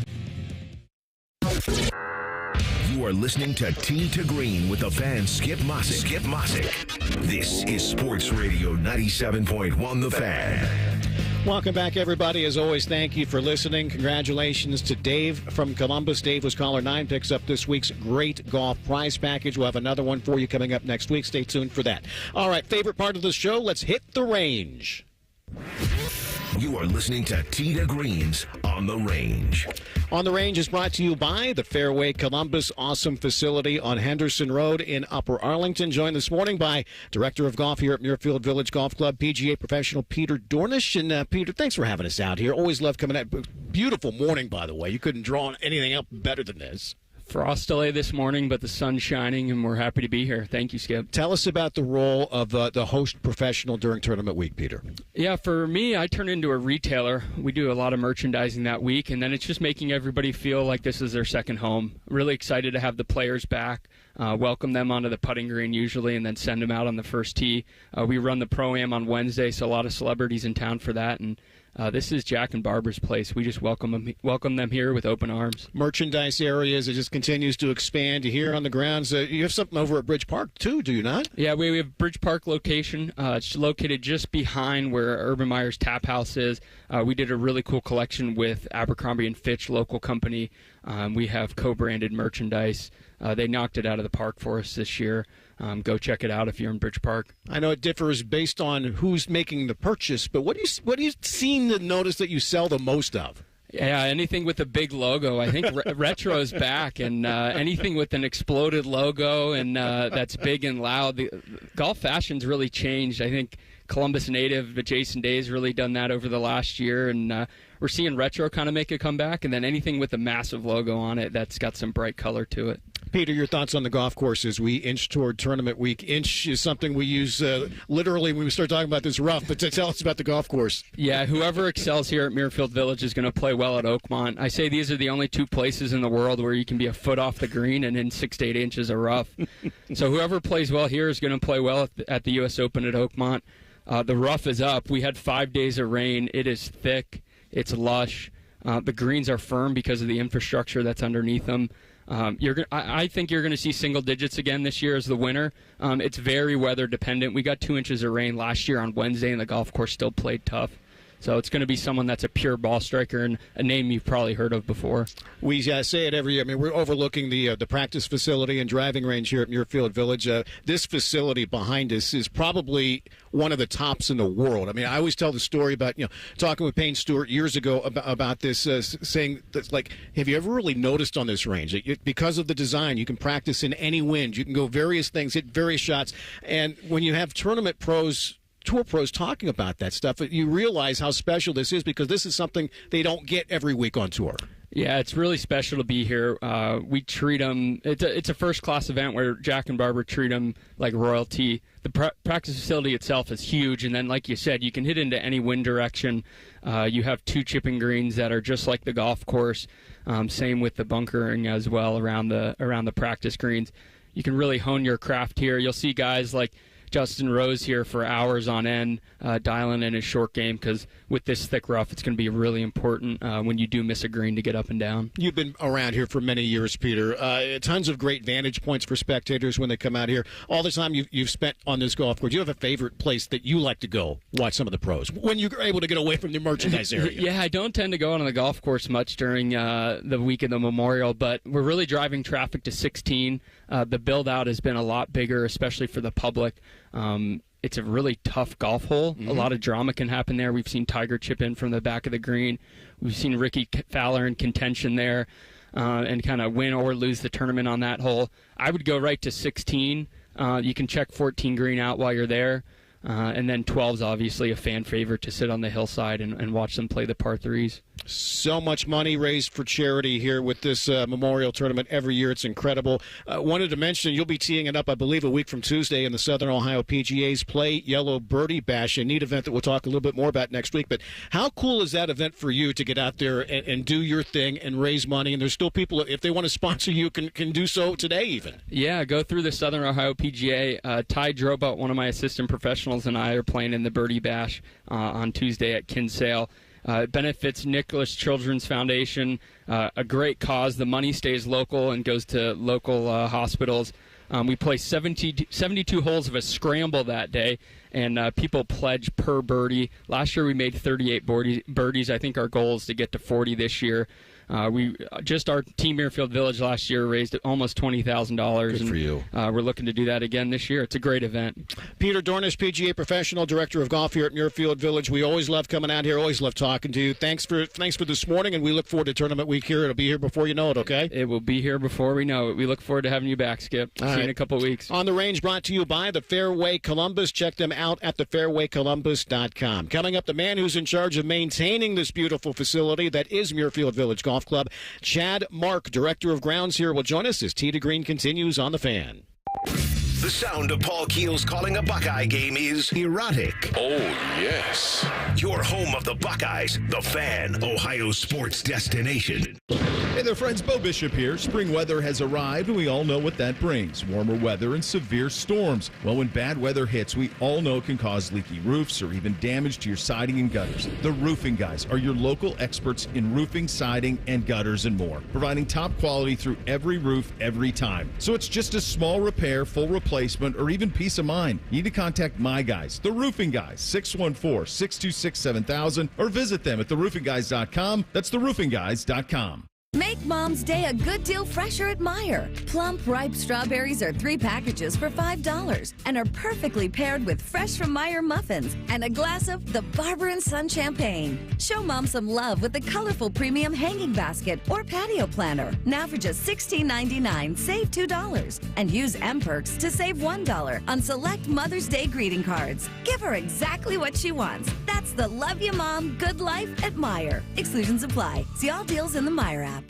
You are listening to Tee to Green with the Fan Skip Mosic. Skip Mosic. This is Sports Radio 97.1 The Fan. Welcome back, everybody. As always, thank you for listening. Congratulations to Dave from Columbus. Dave was caller 9, picks up this week's great golf prize package. We'll have another one for you coming up next week. Stay tuned for that. All right, favorite part of the show, let's hit the range. You are listening to Tee to Green's On the Range. On the Range is brought to you by the Fairway Columbus awesome facility on Henderson Road in Upper Arlington. Joined this morning by Director of Golf here at Muirfield Village Golf Club, PGA Professional Peter Dornisch. And Peter, thanks for having us out here. Always love coming out. Beautiful morning, by the way. You couldn't draw anything up better than this. Frost delay this morning, but the sun's shining, and we're happy to be here. Thank you, Skip. Tell us about the role of the host professional during tournament week, Peter. Yeah, for me, I turn into a retailer. We do a lot of merchandising that week, and then it's just making everybody feel like this is their second home. Really excited to have the players back, welcome them onto the putting green usually, and then send them out on the first tee. We run the Pro-Am on Wednesday, so a lot of celebrities in town for that, and this is Jack and Barbara's place. We just welcome them here with open arms. Merchandise areas, it just continues to expand. Here on the grounds, you have something over at Bridge Park, too, do you not? Yeah, we have Bridge Park location. It's located just behind where Urban Meyer's Tap House is. We did a really cool collection with Abercrombie & Fitch, local company. We have co-branded merchandise. They knocked it out of the park for us this year. Go check it out if you're in Bridge Park. I know it differs based on who's making the purchase, but what do you seem to notice that you sell the most of? Yeah, anything with a big logo. I think retro is back, and anything with an exploded logo and that's big and loud. The golf fashion's really changed. I think Columbus native Jason Day has really done that over the last year, and we're seeing retro kind of make a comeback, and then anything with a massive logo on it that's got some bright color to it. Peter, your thoughts on the golf course as we inch toward tournament week? Inch is something we use literally when we start talking about this rough, but tell us about the golf course. Yeah, whoever excels here at Muirfield Village is going to play well at Oakmont. I say these are the only 2 places in the world where you can be a foot off the green and in 6 to 8 inches of rough. So whoever plays well here is going to play well at the U.S. Open at Oakmont. The rough is up. We had 5 days of rain. It is thick. It's lush. The greens are firm because of the infrastructure that's underneath them. I think you're going to see single digits again this year as the winner. It's very weather dependent. We got 2 inches of rain last year on Wednesday, and the golf course still played tough. So it's going to be someone that's a pure ball striker and a name you've probably heard of before. We say it every year. I mean, we're overlooking the practice facility and driving range here at Muirfield Village. This facility behind us is probably one of the tops in the world. I mean, I always tell the story about, talking with Payne Stewart years ago about this, saying that, like, have you ever really noticed on this range that because of the design, you can practice in any wind, you can go various things, hit various shots, and when you have tournament pros, tour pros talking about that stuff, you realize how special this is because this is something they don't get every week on tour. Yeah, it's really special to be here. We treat them, it's a first-class event where Jack and Barbara treat them like royalty. The practice facility itself is huge, and then, like you said, you can hit into any wind direction. You have 2 chipping greens that are just like the golf course. Same with the bunkering as well around the practice greens. You can really hone your craft here. You'll see guys like Justin Rose here for hours on end, dialing in his short game because with this thick rough, it's going to be really important when you do miss a green to get up and down. You've been around here for many years, Peter. Tons of great vantage points for spectators when they come out here. All the time you've spent on this golf course, do you have a favorite place that you like to go watch some of the pros when you're able to get away from the merchandise area? Yeah, I don't tend to go on the golf course much during the week of the Memorial, but we're really driving traffic to 16. The build-out has been a lot bigger, especially for the public. It's a really tough golf hole. Mm-hmm. A lot of drama can happen there. We've seen Tiger chip in from the back of the green. We've seen Ricky Fowler in contention there and kind of win or lose the tournament on that hole. I would go right to 16. You can check 14 green out while you're there. And then 12's obviously a fan favorite to sit on the hillside and watch them play the par 3s. So much money raised for charity here with this Memorial Tournament every year. It's incredible. Wanted to mention you'll be teeing it up, I believe, a week from Tuesday in the Southern Ohio PGA's Play Yellow Birdie Bash, a neat event that we'll talk a little bit more about next week. But how cool is that event for you to get out there and do your thing and raise money? And there's still people, if they want to sponsor you, can do so today even. Yeah, go through the Southern Ohio PGA. Ty Drobot, one of my assistant professionals, and I are playing in the Birdie Bash on Tuesday at Kinsale. It benefits Nicholas Children's Foundation, a great cause. The money stays local and goes to local hospitals. We play 72 holes of a scramble that day, and people pledge per birdie. Last year we made 38 birdies. I think our goal is to get to 40 this year. Our team Muirfield Village last year raised almost $20,000. Good for you. We're looking to do that again this year. It's a great event. Peter Dornisch, PGA Professional, Director of Golf here at Muirfield Village. We always love coming out here. Always love talking to you. Thanks for this morning, and we look forward to tournament week here. It'll be here before you know it. Okay. It will be here before we know it. We look forward to having you back, Skip. See you in a couple weeks. On the Range, brought to you by the Fairway Columbus. Check them out at thefairwaycolumbus.com. Coming up, the man who's in charge of maintaining this beautiful facility that is Muirfield Village Golf Club, Chad Mark, Director of Grounds here, will join us as Tee to Green continues on The Fan. The sound of Paul Keels calling a Buckeye game is erotic. Oh, yes. Your home of the Buckeyes, The Fan, Ohio's sports destination. Hey there, friends. Bo Bishop here. Spring weather has arrived, and we all know what that brings. Warmer weather and severe storms. Well, when bad weather hits, we all know it can cause leaky roofs or even damage to your siding and gutters. The Roofing Guys are your local experts in roofing, siding, and gutters and more, providing top quality through every roof, every time. So it's just a small repair, full replacement, or even peace of mind. You need to contact my guys, the Roofing Guys, 614-626-7000, or visit them at theroofingguys.com. That's theroofingguys.com. Make Mom's Day a good deal fresher at Meyer. Plump, ripe strawberries are 3 packages for $5 and are perfectly paired with fresh from Meyer muffins and a glass of the Barber & Son champagne. Show Mom some love with the colorful premium hanging basket or patio planter. Now for just $16.99, save $2. And use M-Perks to save $1 on select Mother's Day greeting cards. Give her exactly what she wants. That's That's the Love You Mom, Good Life at Meyer. Exclusions apply. See all deals in the Meyer app.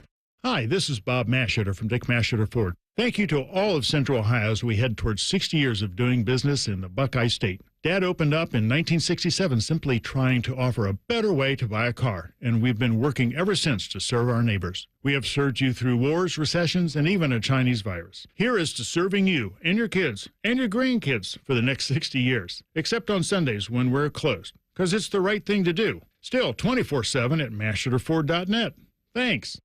Hi, this is Bob Masheter from Dick Masheter Ford. Thank you to all of Central Ohio as we head towards 60 years of doing business in the Buckeye State. Dad opened up in 1967 simply trying to offer a better way to buy a car, and we've been working ever since to serve our neighbors. We have served you through wars, recessions, and even a Chinese virus. Here is to serving you and your kids and your grandkids for the next 60 years, except on Sundays when we're closed, because it's the right thing to do. Still 24/7 at masheterford.net. Thanks.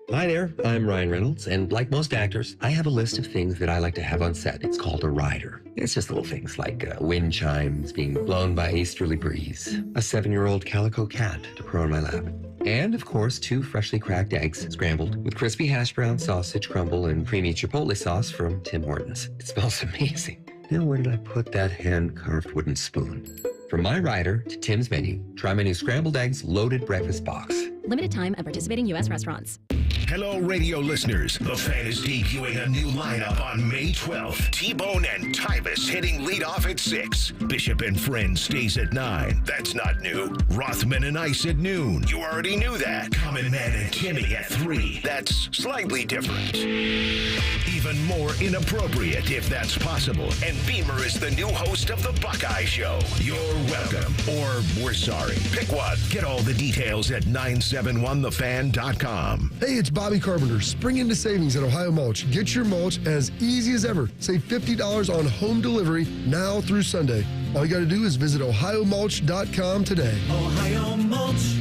Hi there, I'm Ryan Reynolds, and like most actors, I have a list of things that I like to have on set. It's called a rider. It's just little things like wind chimes being blown by a easterly breeze, a 7-year-old calico cat to purr on my lap, and, of course, 2 freshly cracked eggs scrambled with crispy hash brown sausage crumble and creamy chipotle sauce from Tim Hortons. It smells amazing. Now, where did I put that hand-carved wooden spoon? From my rider to Tim's menu, try my new scrambled eggs loaded breakfast box. Limited time at participating U.S. restaurants. Hello, radio listeners. The Fan is debuting a new lineup on May 12th. T-Bone and Tyvis hitting leadoff at 6. Bishop and Friends stays at 9. That's not new. Rothman and Ice at noon. You already knew that. Common Man and Timmy at 3. That's slightly different. Even more inappropriate, if that's possible. And Beamer is the new host of The Buckeye Show. You're welcome. Or we're sorry. Pick one. Get all the details at 971thefan.com. Hey, it's Bobby Carpenter. Spring into savings at Ohio Mulch. Get your mulch as easy as ever. Save $50 on home delivery now through Sunday. All you got to do is visit ohiomulch.com today. Ohio Mulch,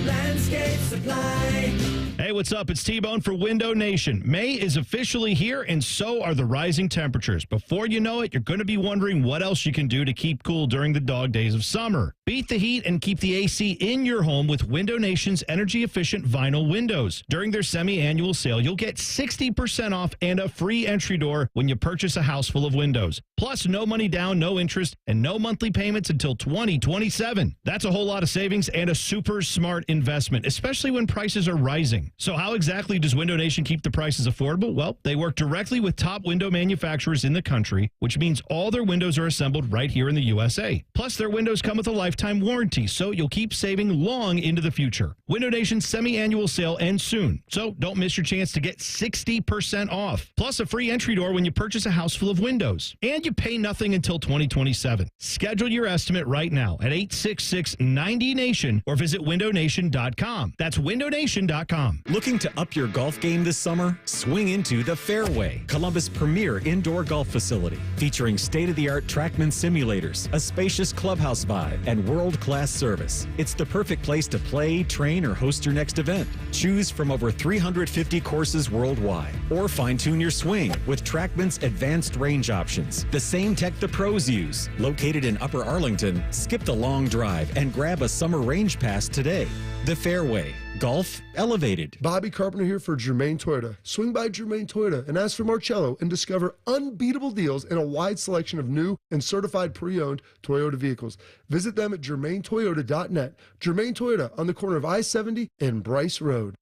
landscape supply. Hey, what's up? It's T-Bone for Window Nation. May is officially here, and so are the rising temperatures. Before you know it, you're going to be wondering what else you can do to keep cool during the dog days of summer. Beat the heat and keep the AC in your home with Window Nation's energy-efficient vinyl windows. During their semi-annual sale, you'll get 60% off and a free entry door when you purchase a house full of windows. Plus, no money down, no interest, and no monthly payments until 2027. That's a whole lot of savings and a super smart investment, especially when prices are rising. So how exactly does Window Nation keep the prices affordable? Well, they work directly with top window manufacturers in the country, which means all their windows are assembled right here in the USA. Plus, their windows come with a lifetime warranty, so you'll keep saving long into the future. Window Nation's semi-annual sale ends soon, so don't miss your chance to get 60% off. Plus, a free entry door when you purchase a house full of windows. And you pay nothing until 2027. Schedule your estimate right now at 866-90-NATION or visit windownation.com. That's windownation.com. Looking to up your golf game this summer? Swing into the Fairway, Columbus' premier indoor golf facility, featuring state-of-the-art TrackMan simulators, a spacious clubhouse vibe, and world-class service. It's the perfect place to play, train, or host your next event. Choose from over 350 courses worldwide, or fine-tune your swing with TrackMan's advanced range options, the same tech the pros use. Located in Upper Arlington, skip the long drive and grab a summer range pass today. The Fairway. Golf elevated. Bobby Carpenter here for Germain Toyota. Swing by Germain Toyota and ask for Marcello and discover unbeatable deals and a wide selection of new and certified pre-owned Toyota vehicles. Visit them at germaintoyota.net. Germain Toyota on the corner of I-70 and Bryce Road.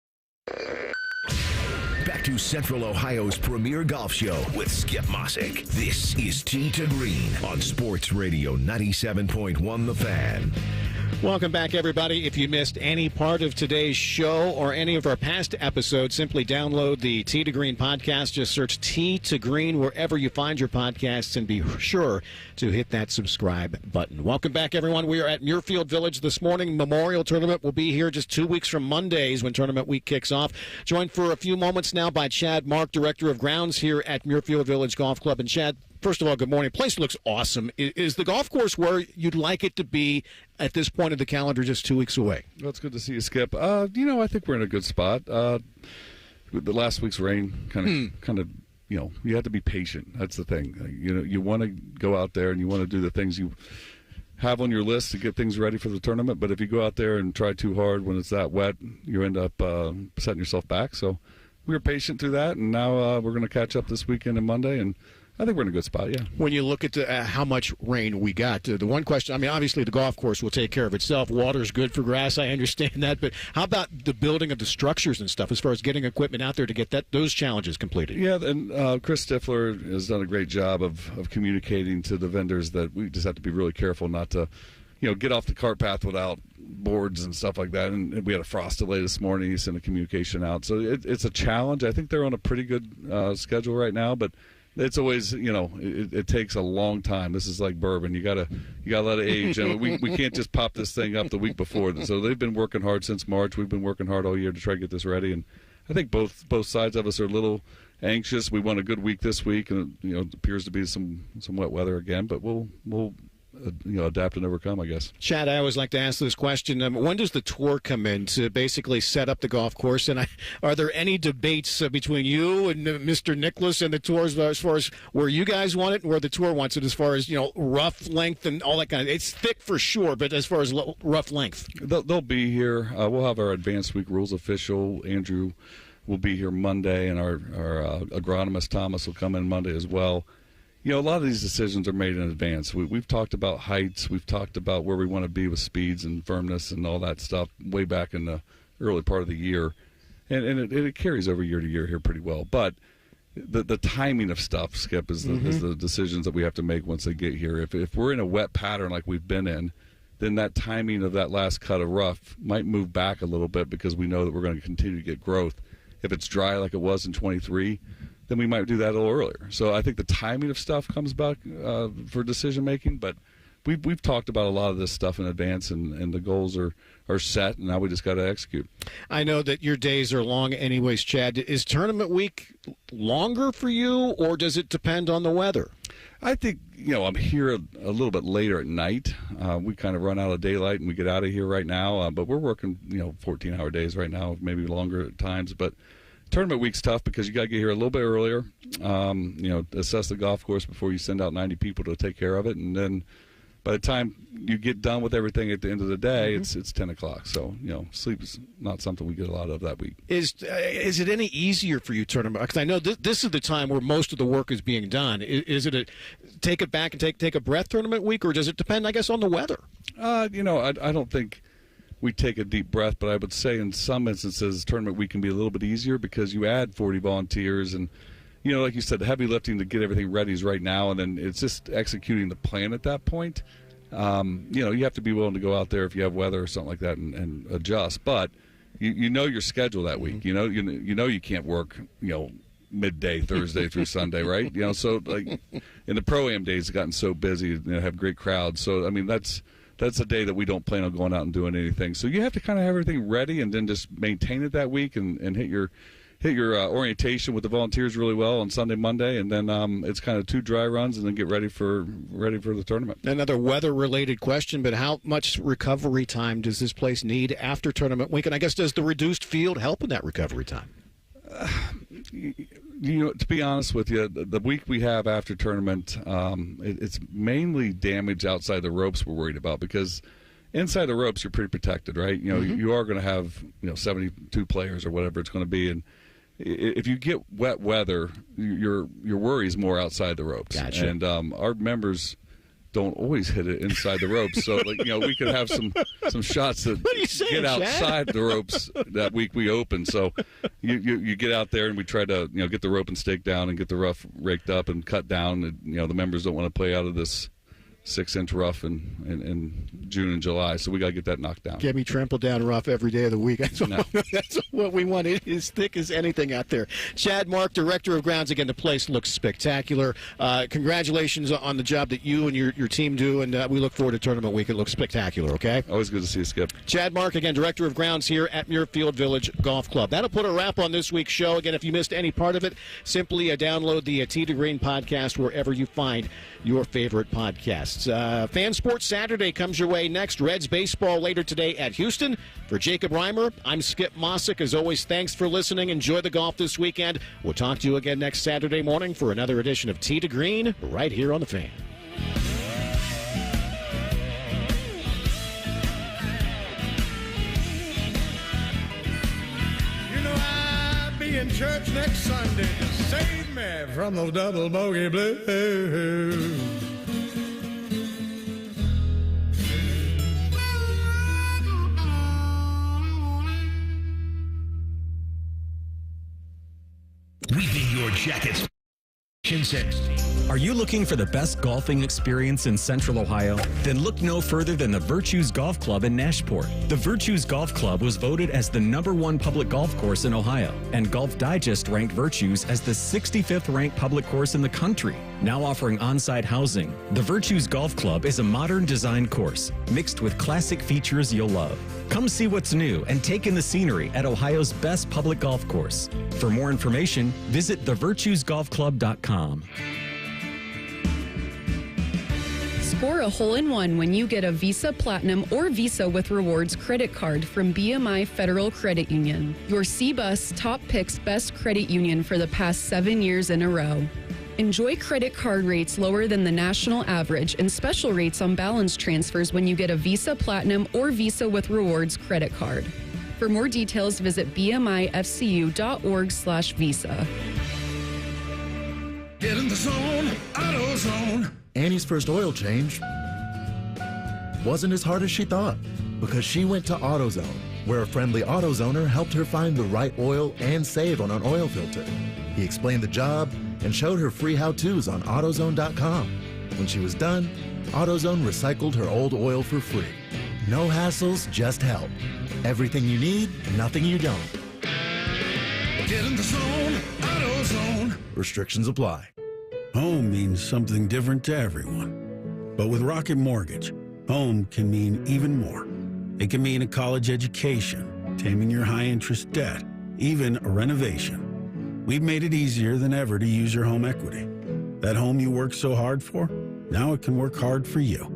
Back to Central Ohio's premier golf show with Skip Mosic. This is Tee to Green on Sports Radio 97.1 The Fan. Welcome back, everybody. If you missed any part of today's show or any of our past episodes, simply download the Tee to Green podcast. Just search Tee to Green wherever you find your podcasts and be sure to hit that subscribe button. Welcome back, everyone. We are at Muirfield Village this morning. Memorial Tournament will be here just 2 weeks from Mondays when tournament week kicks off. Joined for a few moments now by Chad Mark, Director of Grounds here at Muirfield Village Golf Club. And Chad, first of all, good morning. Place looks awesome. Is the golf course where you'd like it to be at this point of the calendar, just 2 weeks away? Well, it's good to see you, Skip. I think we're in a good spot. With the last week's rain, kind of, you have to be patient. That's the thing. You want to go out there and you want to do the things you have on your list to get things ready for the tournament. But if you go out there and try too hard when it's that wet, you end up setting yourself back. So we were patient through that, and now we're going to catch up this weekend and Monday, and I think we're in a good spot, yeah. When you look at how much rain we got, the one question, obviously the golf course will take care of itself. Water's good for grass, I understand that. But how about the building of the structures and stuff as far as getting equipment out there to get those challenges completed? Yeah, and Chris Stifler has done a great job of communicating to the vendors that we just have to be really careful not to get off the cart path without boards and stuff like that. And we had a frost delay this morning. He sent a communication out. So it's a challenge. I think they're on a pretty good schedule right now, but it's always, it takes a long time. This is like bourbon. You gotta let it age. And we can't just pop this thing up the week before. So they've been working hard since March. We've been working hard all year to try to get this ready. And I think both sides of us are a little anxious. We won a good week this week, and it appears to be some wet weather again. But we'll adapt and overcome, I guess. Chad, I always like to ask this question. When does the tour come in to basically set up the golf course? And are there any debates between you and Mr. Nicholas and the tour as far as where you guys want it and where the tour wants it, as far as, rough length and all that kind of? It's thick for sure, but as far as rough length. They'll be here. We'll have our Advanced Week rules official, Andrew, will be here Monday, and our agronomist, Thomas, will come in Monday as well. A lot of these decisions are made in advance. We've talked about heights. We've talked about where we want to be with speeds and firmness and all that stuff way back in the early part of the year. And it carries over year to year here pretty well. But the timing of stuff, Skip, is the decisions that we have to make once they get here. If we're in a wet pattern like we've been in, then that timing of that last cut of rough might move back a little bit because we know that we're going to continue to get growth. If it's dry like it was in 23, then we might do that a little earlier. So I think the timing of stuff comes back for decision making, but we've talked about a lot of this stuff in advance, and the goals are set, and now we just got to execute. I know that your days are long anyways, Chad. Is tournament week longer for you, or does it depend on the weather? I think, I'm here a little bit later at night. We kind of run out of daylight and we get out of here right now, but we're working, 14-hour days right now, maybe longer at times, but tournament week's tough because you got to get here a little bit earlier, assess the golf course before you send out 90 people to take care of it. And then by the time you get done with everything at the end of the day, it's 10 o'clock. So, sleep is not something we get a lot of that week. Is it any easier for you tournament? Because I know this is the time where most of the work is being done. Is it a take it back and take a breath tournament week, or does it depend, I guess, on the weather? I don't think we take a deep breath, but I would say in some instances, tournament week can be a little bit easier because you add 40 volunteers, and like you said, the heavy lifting to get everything ready is right now, and then it's just executing the plan at that point. You have to be willing to go out there if you have weather or something like that and adjust, but you know your schedule that week. You know you can't work midday Thursday through Sunday, right? So like in the Pro-Am days, it's gotten so busy, have great crowds. So I mean that's a day that we don't plan on going out and doing anything. So you have to kind of have everything ready and then just maintain it that week and hit your orientation with the volunteers really well on Sunday, Monday, and then it's kind of 2 dry runs and then get ready for the tournament. Another weather-related question, but how much recovery time does this place need after tournament week? And I guess does the reduced field help in that recovery time? To be honest with you, the week we have after tournament, it's mainly damage outside the ropes we're worried about because inside the ropes you're pretty protected, right? You are going to have 72 players or whatever it's going to be, and if you get wet weather, your worry is more outside the ropes. Gotcha. And our members don't always hit it inside the ropes. So, we could have some shots that get outside the ropes that week we open. So you get out there and we try to, get the rope and stake down and get the rough raked up and cut down. And, the members don't want to play out of this 6-inch rough in June and July, so we got to get that knocked down. Get me trampled down rough every day of the week. That's what we want. It is thick as anything out there. Chad Mark, Director of Grounds. Again, the place looks spectacular. Congratulations on the job that you and your team do, and we look forward to tournament week. It looks spectacular, okay? Always good to see you, Skip. Chad Mark, again, Director of Grounds here at Muirfield Village Golf Club. That'll put a wrap on this week's show. Again, if you missed any part of it, simply download the Tee to Green podcast wherever you find your favorite podcasts. Fan Sports Saturday comes your way next. Reds baseball later today at Houston. For Jacob Reimer, I'm Skip Mosic. As always, thanks for listening. Enjoy the golf this weekend. We'll talk to you again next Saturday morning for another edition of Tee to Green right here on The Fan. I'll be in church next Sunday to save me from those double bogey blues. Weaving your jackets Are you looking for the best golfing experience in Central Ohio? Then look no further than the Virtues Golf Club in Nashport. The Virtues Golf Club was voted as the #1 public golf course in Ohio, and Golf Digest ranked Virtues as the 65th ranked public course in the country. Now offering on-site housing, the Virtues Golf Club is a modern design course mixed with classic features you'll love. Come see what's new and take in the scenery at Ohio's best public golf course. For more information, visit thevirtuesgolfclub.com. Score a hole-in-one when you get a Visa Platinum or Visa with Rewards credit card from BMI Federal Credit Union, your CBUS Top Picks Best Credit Union for the past 7 years in a row. Enjoy credit card rates lower than the national average and special rates on balance transfers when you get a Visa Platinum or Visa with Rewards credit card. For more details, visit bmifcu.org/visa. Get in the zone, AutoZone. Annie's first oil change wasn't as hard as she thought because she went to AutoZone, where a friendly AutoZoner helped her find the right oil and save on an oil filter. He explained the job and showed her free how-tos on AutoZone.com. When she was done, AutoZone recycled her old oil for free. No hassles, just help. Everything you need, nothing you don't. Get in the zone, AutoZone. Restrictions apply. Home means something different to everyone. But with Rocket Mortgage, home can mean even more. It can mean a college education, taming your high-interest debt, even a renovation. We've made it easier than ever to use your home equity. That home you worked so hard for, now it can work hard for you.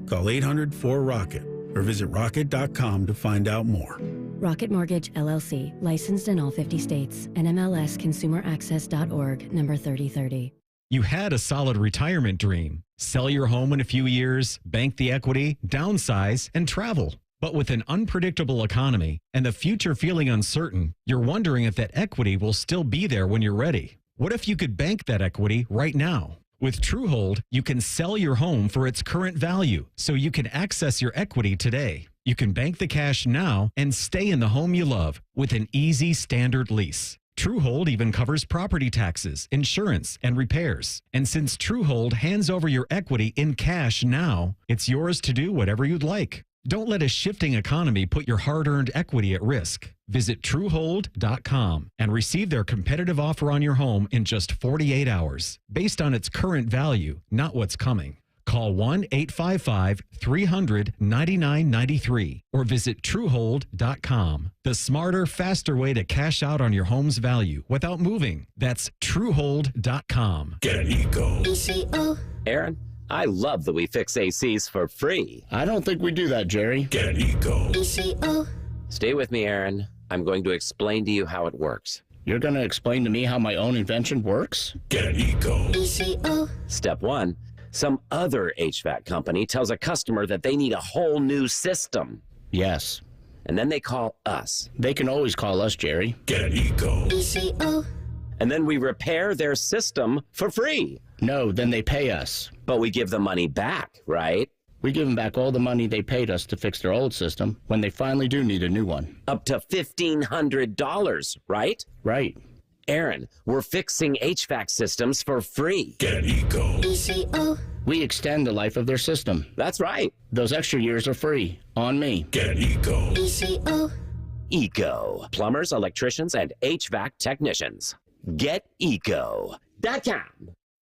Call 800-4ROCKET or visit rocket.com to find out more. Rocket Mortgage, LLC, licensed in all 50 states, NMLSconsumeraccess.org, number 3030. You had a solid retirement dream. Sell your home in a few years, bank the equity, downsize, and travel. But with an unpredictable economy and the future feeling uncertain, you're wondering if that equity will still be there when you're ready. What if you could bank that equity right now? With TrueHold, you can sell your home for its current value, so you can access your equity today. You can bank the cash now and stay in the home you love with an easy standard lease. TrueHold even covers property taxes, insurance, and repairs. And since TrueHold hands over your equity in cash now, it's yours to do whatever you'd like. Don't let a shifting economy put your hard-earned equity at risk. Visit TrueHold.com and receive their competitive offer on your home in just 48 hours, based on its current value, not what's coming. Call 1-855-300-9993 or visit TrueHold.com. The smarter, faster way to cash out on your home's value without moving. That's TrueHold.com. Get Eco. Aaron, I love that we fix ACs for free. I don't think we do that, Jerry. Get Eco. Stay with me, Aaron. I'm going to explain to you how it works. You're going to explain to me how my own invention works? Get Eco. Step 1. Some other HVAC company tells a customer that they need a whole new system. Yes. And then they call us. They can always call us, Jerry. Get Eco. And then we repair their system for free. No, then they pay us. But we give the money back, right? We give them back all the money they paid us to fix their old system when they finally do need a new one. Up to $1,500, right? Right. Aaron, we're fixing HVAC systems for free. Get Eco. We extend the life of their system. That's right. Those extra years are free. On me. Get Eco. Eco. Plumbers, electricians, and HVAC technicians. GetEco.com.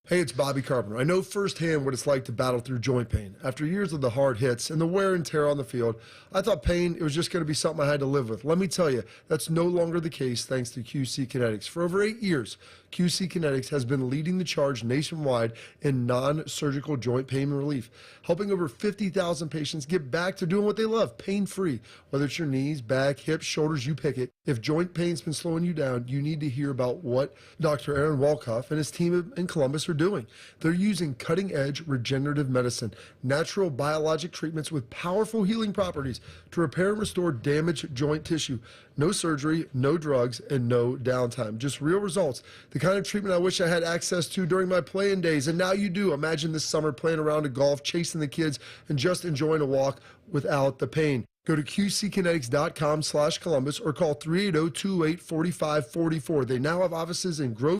Hey, it's Bobby Carpenter. I know firsthand what it's like to battle through joint pain. After years of the hard hits and the wear and tear on the field, I thought pain, it was just going to be something I had to live with. Let me tell you, that's no longer the case thanks to QC Kinetics. For over 8 years, QC Kinetics has been leading the charge nationwide in non-surgical joint pain relief, helping over 50,000 patients get back to doing what they love, pain-free. Whether it's your knees, back, hips, shoulders, you pick it. If joint pain's been slowing you down, you need to hear about what Dr. Aaron Walkoff and his team in Columbus are doing. They're using cutting-edge regenerative medicine, natural biologic treatments with powerful healing properties to repair and restore damaged joint tissue. No surgery, no drugs, and no downtime. Just real results. The kind of treatment I wish I had access to during my playing days, and now you do. Imagine this summer playing around a golf, chasing the kids, and just enjoying a walk without the pain. Go to qckinetics.com/Columbus or call 380-2845-44. They now have offices in Grove,